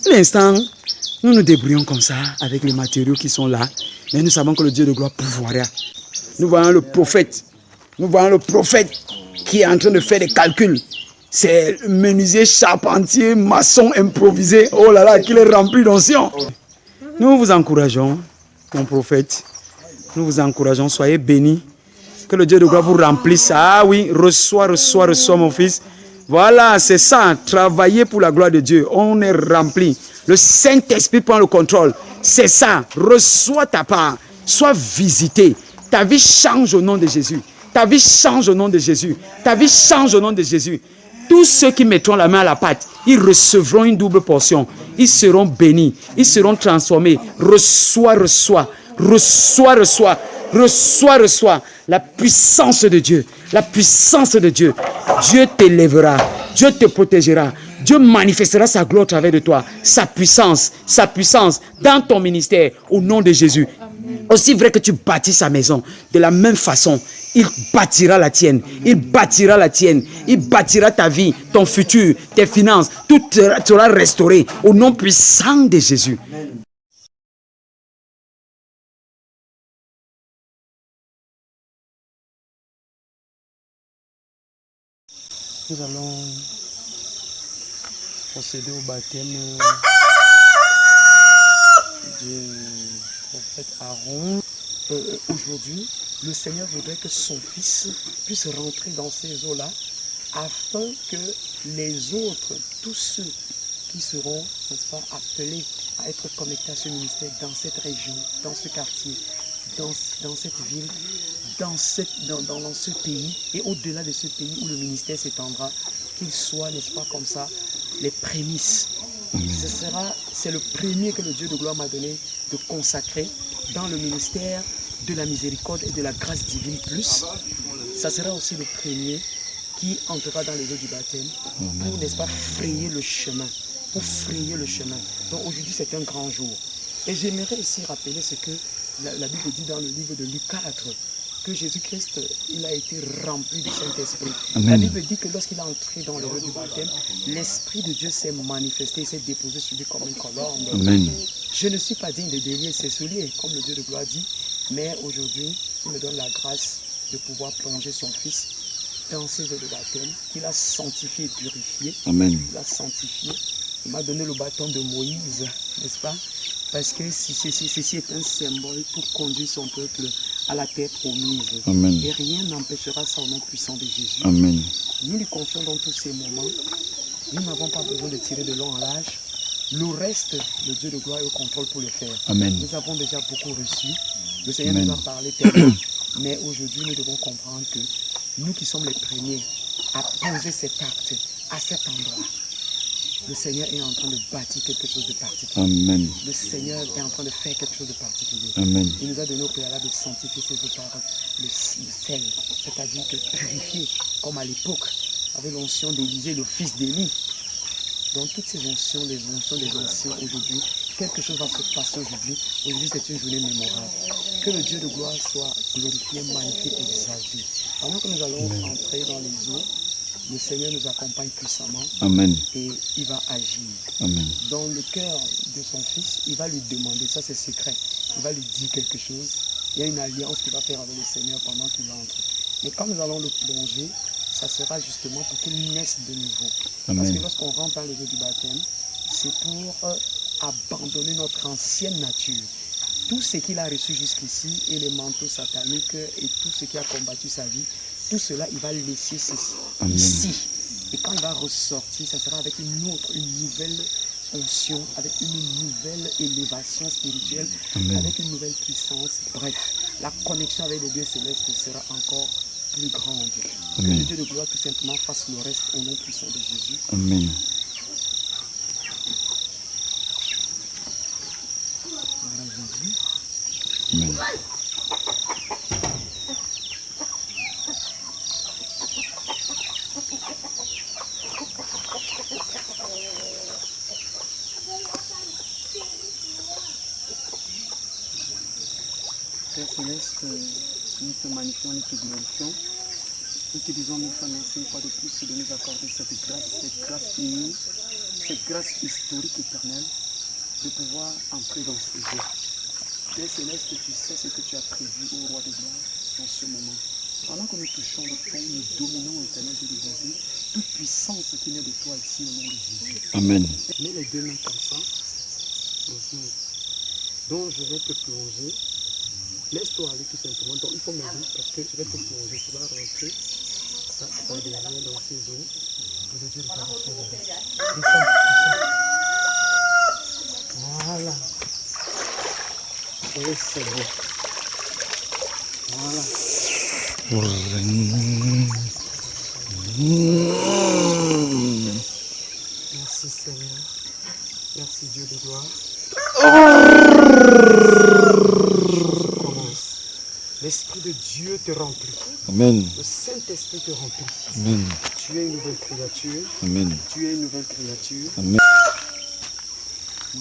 Speaker 6: Pour l'instant, nous nous débrouillons comme ça avec les matériaux qui sont là. Mais nous savons que le Dieu de gloire pouvoira. Nous voyons le prophète. Nous voyons le prophète qui est en train de faire des calculs. C'est menuisier, charpentier, maçon improvisé. Oh là là, qu'il est rempli d'onction. Nous vous encourageons, mon prophète. Nous vous encourageons, soyez bénis. Que le Dieu de gloire vous remplisse. Ah oui, reçois, mon fils. Voilà, c'est ça, travailler pour la gloire de Dieu. On est rempli. Le Saint-Esprit prend le contrôle. C'est ça, reçois ta part. Sois visité. Ta vie change au nom de Jésus. Ta vie change au nom de Jésus. Ta vie change au nom de Jésus. Tous ceux qui mettront la main à la pâte, ils recevront une double portion. Ils seront bénis. Ils seront transformés. Reçois. Reçois la puissance de Dieu. La puissance de Dieu. Dieu t'élèvera. Dieu te protégera. Dieu manifestera sa gloire au travers de toi. Sa puissance dans ton ministère au nom de Jésus. Aussi vrai que tu bâtis sa maison, de la même façon, il bâtira la tienne. Il bâtira la tienne. Il bâtira ta vie, ton futur, tes finances. Tout sera restauré au nom puissant de Jésus. Nous allons procéder au baptême du prophète Aaron. Aujourd'hui, le Seigneur voudrait que son fils puisse rentrer dans ces eaux-là afin que les autres, tous ceux qui seront, n'est-ce pas, appelés à être connectés à ce ministère dans cette région, dans ce quartier, dans cette ville, dans ce pays et au-delà de ce pays où le ministère s'étendra, qu'ils soient, n'est-ce pas, comme ça, les prémices. C'est le premier que le Dieu de gloire m'a donné de consacrer dans le ministère de la miséricorde et de la grâce divine plus. Ça sera aussi le premier qui entrera dans les eaux du baptême pour, n'est-ce pas, frayer le chemin. Pour frayer le chemin. Donc aujourd'hui c'est un grand jour. Et j'aimerais ici rappeler ce que la Bible dit dans le livre de Luc 4, que Jésus-Christ, il a été rempli du Saint-Esprit. La Bible dit que lorsqu'il est entré dans le lieu du baptême, l'Esprit de Dieu s'est manifesté, il s'est déposé sur lui comme une colombe.
Speaker 2: Amen.
Speaker 6: Je ne suis pas digne de délier ses souliers, comme le Dieu de gloire dit, mais aujourd'hui, il me donne la grâce de pouvoir plonger son Fils dans ses eaux de baptême, qu'il a sanctifié et purifié.
Speaker 8: Amen.
Speaker 6: Il a sanctifié. Il m'a donné le bâton de Moïse, n'est-ce pas? Parce que ceci est un symbole pour conduire son peuple à la terre promise.
Speaker 8: Amen.
Speaker 6: Et rien n'empêchera ça au nom puissant de Jésus.
Speaker 8: Amen.
Speaker 6: Nous lui confions dans tous ces moments. Nous n'avons pas besoin de tirer de long en large. Le reste, le Dieu de gloire est au contrôle pour le faire.
Speaker 8: Amen.
Speaker 6: Nous avons déjà beaucoup reçu. Le Seigneur
Speaker 8: Amen.
Speaker 6: nous a parlé tellement. Mais aujourd'hui, nous devons comprendre que nous qui sommes les premiers à poser cet acte à cet endroit, le Seigneur est en train de bâtir quelque chose de particulier.
Speaker 8: Amen.
Speaker 6: Le Seigneur est en train de faire quelque chose de particulier.
Speaker 8: Amen.
Speaker 6: Il nous a donné au préalable de sanctifier ses eaux par le sel, c'est-à-dire que purifier, comme à l'époque, avec l'onction d'Élisée, le fils d'Élie. Dans toutes ces oncions, les oncions des anciens aujourd'hui, quelque chose va se passer aujourd'hui. Aujourd'hui, c'est une journée mémorable. Que le Dieu de gloire soit glorifié, magnifié, exalté. Pendant que nous allons entrer dans les eaux, le Seigneur nous accompagne puissamment.
Speaker 8: Amen.
Speaker 6: Et il va agir.
Speaker 8: Amen.
Speaker 6: Dans le cœur de son fils, il va lui demander, ça c'est secret, il va lui dire quelque chose. Il y a une alliance qu'il va faire avec le Seigneur pendant qu'il entre. Mais quand nous allons le plonger, ça sera justement pour qu'il naisse de nouveau.
Speaker 8: Amen.
Speaker 6: Parce que lorsqu'on rentre dans les eaux du baptême, c'est pour abandonner notre ancienne nature. Tout ce qu'il a reçu jusqu'ici, et les manteaux sataniques, et tout ce qui a combattu sa vie, tout cela, il va le laisser ici. Et quand il va ressortir, ça sera avec une nouvelle onction, avec une nouvelle élévation spirituelle,
Speaker 8: Amen.
Speaker 6: avec une nouvelle puissance. Bref, la connexion avec le Dieu céleste sera encore plus grande.
Speaker 8: Amen.
Speaker 6: Que le Dieu de gloire tout simplement fasse le reste au nom puissant de Jésus.
Speaker 8: Amen.
Speaker 6: Voilà Jésus.
Speaker 8: Amen.
Speaker 6: Père Céleste, nous te magnifions, nous te glorifions. Nous te disons mille fois merci une fois de plus de nous accorder cette grâce unie, cette grâce historique éternelle de pouvoir entrer dans ces eaux. Père Céleste, tu sais ce que tu as prévu au roi de gloire dans ce moment. Pendant que nous touchons le fond, nous dominons l'éternel Dieu de Jésus, toute puissance qui naît de toi ici au nom de Jésus.
Speaker 8: Amen.
Speaker 6: Mets les deux mains comme ça. Donc je vais te plonger. Laisse-toi aller tout simplement. Donc il faut m'aider parce que je vais te plonger. Tu vas rentrer. Ça, tu vas derrière dans ces eaux. Que le Dieu de gloire te bénisse. Descends. Voilà. Et c'est bon. Voilà. Merci Seigneur. Merci Dieu de gloire. L'Esprit de Dieu te remplit.
Speaker 8: Amen.
Speaker 6: Le Saint-Esprit te remplit.
Speaker 8: Amen.
Speaker 6: Tu es une nouvelle créature.
Speaker 8: Amen.
Speaker 6: Tu es une nouvelle créature.
Speaker 8: Amen.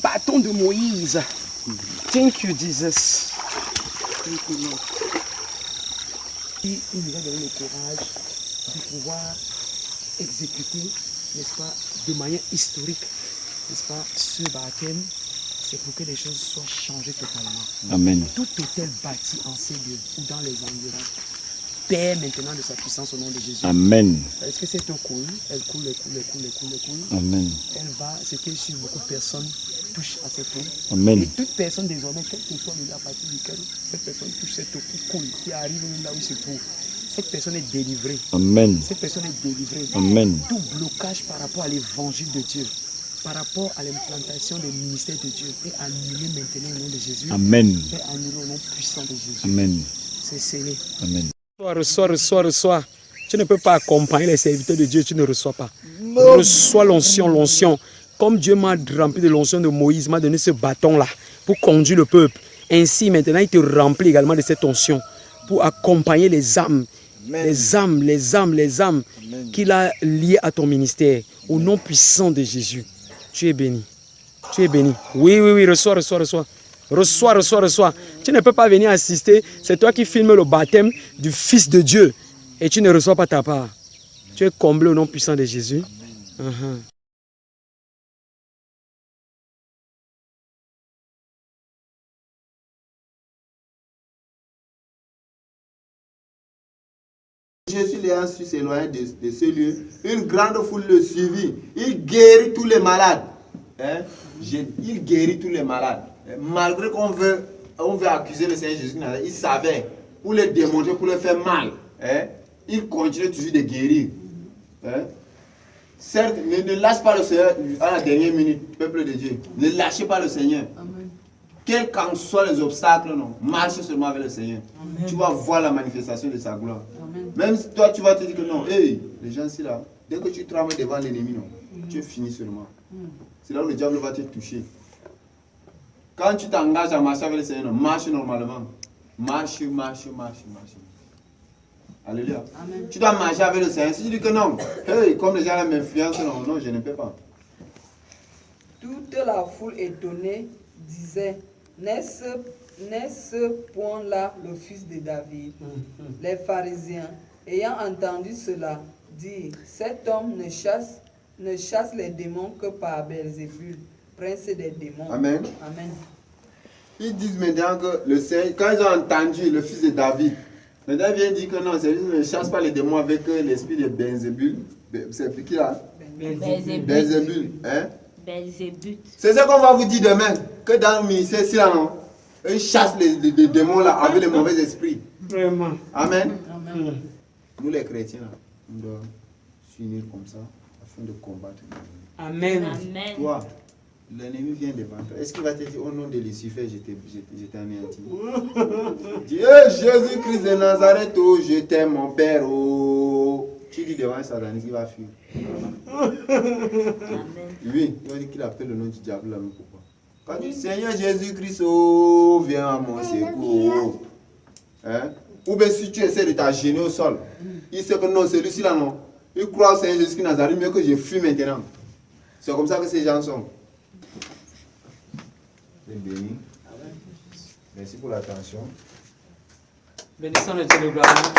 Speaker 6: Bâton de Moïse. Thank you, Jesus. Thank you, Lord. Il nous a donné le courage de pouvoir exécuter, n'est-ce pas, de manière historique, n'est-ce pas, ce baptême. C'est pour que les choses soient changées totalement.
Speaker 8: Amen.
Speaker 6: Tout hôtel bâti en ces lieux ou dans les environs perd maintenant de sa puissance au nom de Jésus.
Speaker 8: Amen.
Speaker 6: Est-ce que cette eau coule? Elle coule, elle coule, elle coule, elle coule, elle coule.
Speaker 8: Amen.
Speaker 6: Elle va, c'est que si beaucoup de personnes touchent à cette eau.
Speaker 8: Amen.
Speaker 6: Et toute personne désormais, quel que soit le lieu à partir duquel cette personne touche cette eau qui coule, qui arrive là où il se trouve, cette personne est délivrée.
Speaker 8: Amen.
Speaker 6: Cette personne est délivrée.
Speaker 8: Amen.
Speaker 6: Tout blocage par rapport à l'évangile de Dieu, par rapport à l'implantation des ministères de Dieu, est annulé maintenant au nom de Jésus.
Speaker 8: Amen.
Speaker 6: Est annulé au nom puissant de Jésus.
Speaker 8: Amen.
Speaker 6: C'est scellé.
Speaker 8: Amen.
Speaker 6: Reçois. Tu ne peux pas accompagner les serviteurs de Dieu, tu ne reçois pas. Reçois l'onction. Comme Dieu m'a rempli de l'onction de Moïse, m'a donné ce bâton-là pour conduire le peuple. Ainsi, maintenant, il te remplit également de cette onction pour accompagner les âmes. Amen. Les âmes qu'il a liées à ton ministère. Au nom puissant de Jésus. Tu es béni. Tu es béni. Oui, reçois. Reçois. Tu ne peux pas venir assister. C'est toi qui filmes le baptême du Fils de Dieu. Et tu ne reçois pas ta part. Tu es comblé au nom puissant de Jésus.
Speaker 5: Jésus l'ayant su s'éloigner de ce lieu, une grande foule le suivit. Il guérit tous les malades. Hein? Il guérit tous les malades. Malgré qu'on veut accuser le Seigneur Jésus, il savait, pour le démontrer, pour le faire mal. Hein? Il continue toujours de guérir. Hein? Certes, ne lâche pas le Seigneur à la dernière minute, peuple de Dieu. Ne lâchez pas le Seigneur. Amen. Quels qu'en soient les obstacles, non, marche seulement avec le Seigneur. Amen. Tu vas voir la manifestation de sa gloire. Amen. Même si toi, tu vas te dire que non, hey, les gens ici là, dès que tu travailles devant l'ennemi, non, tu es fini seulement. C'est là où le diable va te toucher. Quand tu t'engages à marcher avec le Seigneur, non, marche normalement. Marche. Alléluia. Amen. Tu dois marcher avec le Seigneur. Si tu dis que non, hey, comme les gens m'influencent, non, je ne peux pas.
Speaker 9: Toute la foule étonnée disait, n'est-ce point là le fils de David? Les pharisiens, ayant entendu cela, dirent, cet homme ne chasse les démons que par Belzébul, prince des démons.
Speaker 5: Amen.
Speaker 9: Amen.
Speaker 5: Ils disent maintenant que le Seigneur, quand ils ont entendu le fils de David, maintenant il vient dire que non, Seigneur ne chasse pas les démons avec l'esprit de Belzébul. C'est qui là? Belzébul. Hein?
Speaker 10: Belzébuth.
Speaker 5: C'est ce qu'on va vous dire demain, que dans le ministère, ici là, non, ils chassent les démons là avec les mauvais esprits.
Speaker 6: Vraiment.
Speaker 5: Amen. Amen. Nous les chrétiens, là, on doit s'unir comme ça afin de combattre l'ennemi.
Speaker 6: Amen.
Speaker 10: Amen.
Speaker 5: Toi, l'ennemi vient devant toi. Est-ce qu'il va te dire au nom de Lucifer, je t'ai anéanti? Dis, Jésus-Christ de Nazareth, oh, je t'aime mon Père, oh. Tu dis devant un sataniste, il va fuir. Lui, il va dire qu'il appelle le nom du diable là, mais pourquoi? Quand il dit Seigneur Jésus-Christ, oh, viens à mon secours. Hein? Ou bien si tu essaies de t'agenouiller au sol, il sait que non, celui-ci là non. Il croit au Seigneur Jésus-Christ Nazareth, mieux que je fuis maintenant. C'est comme ça que ces gens sont. C'est béni. Merci pour l'attention.
Speaker 6: Bénissons le Dieu de gloire.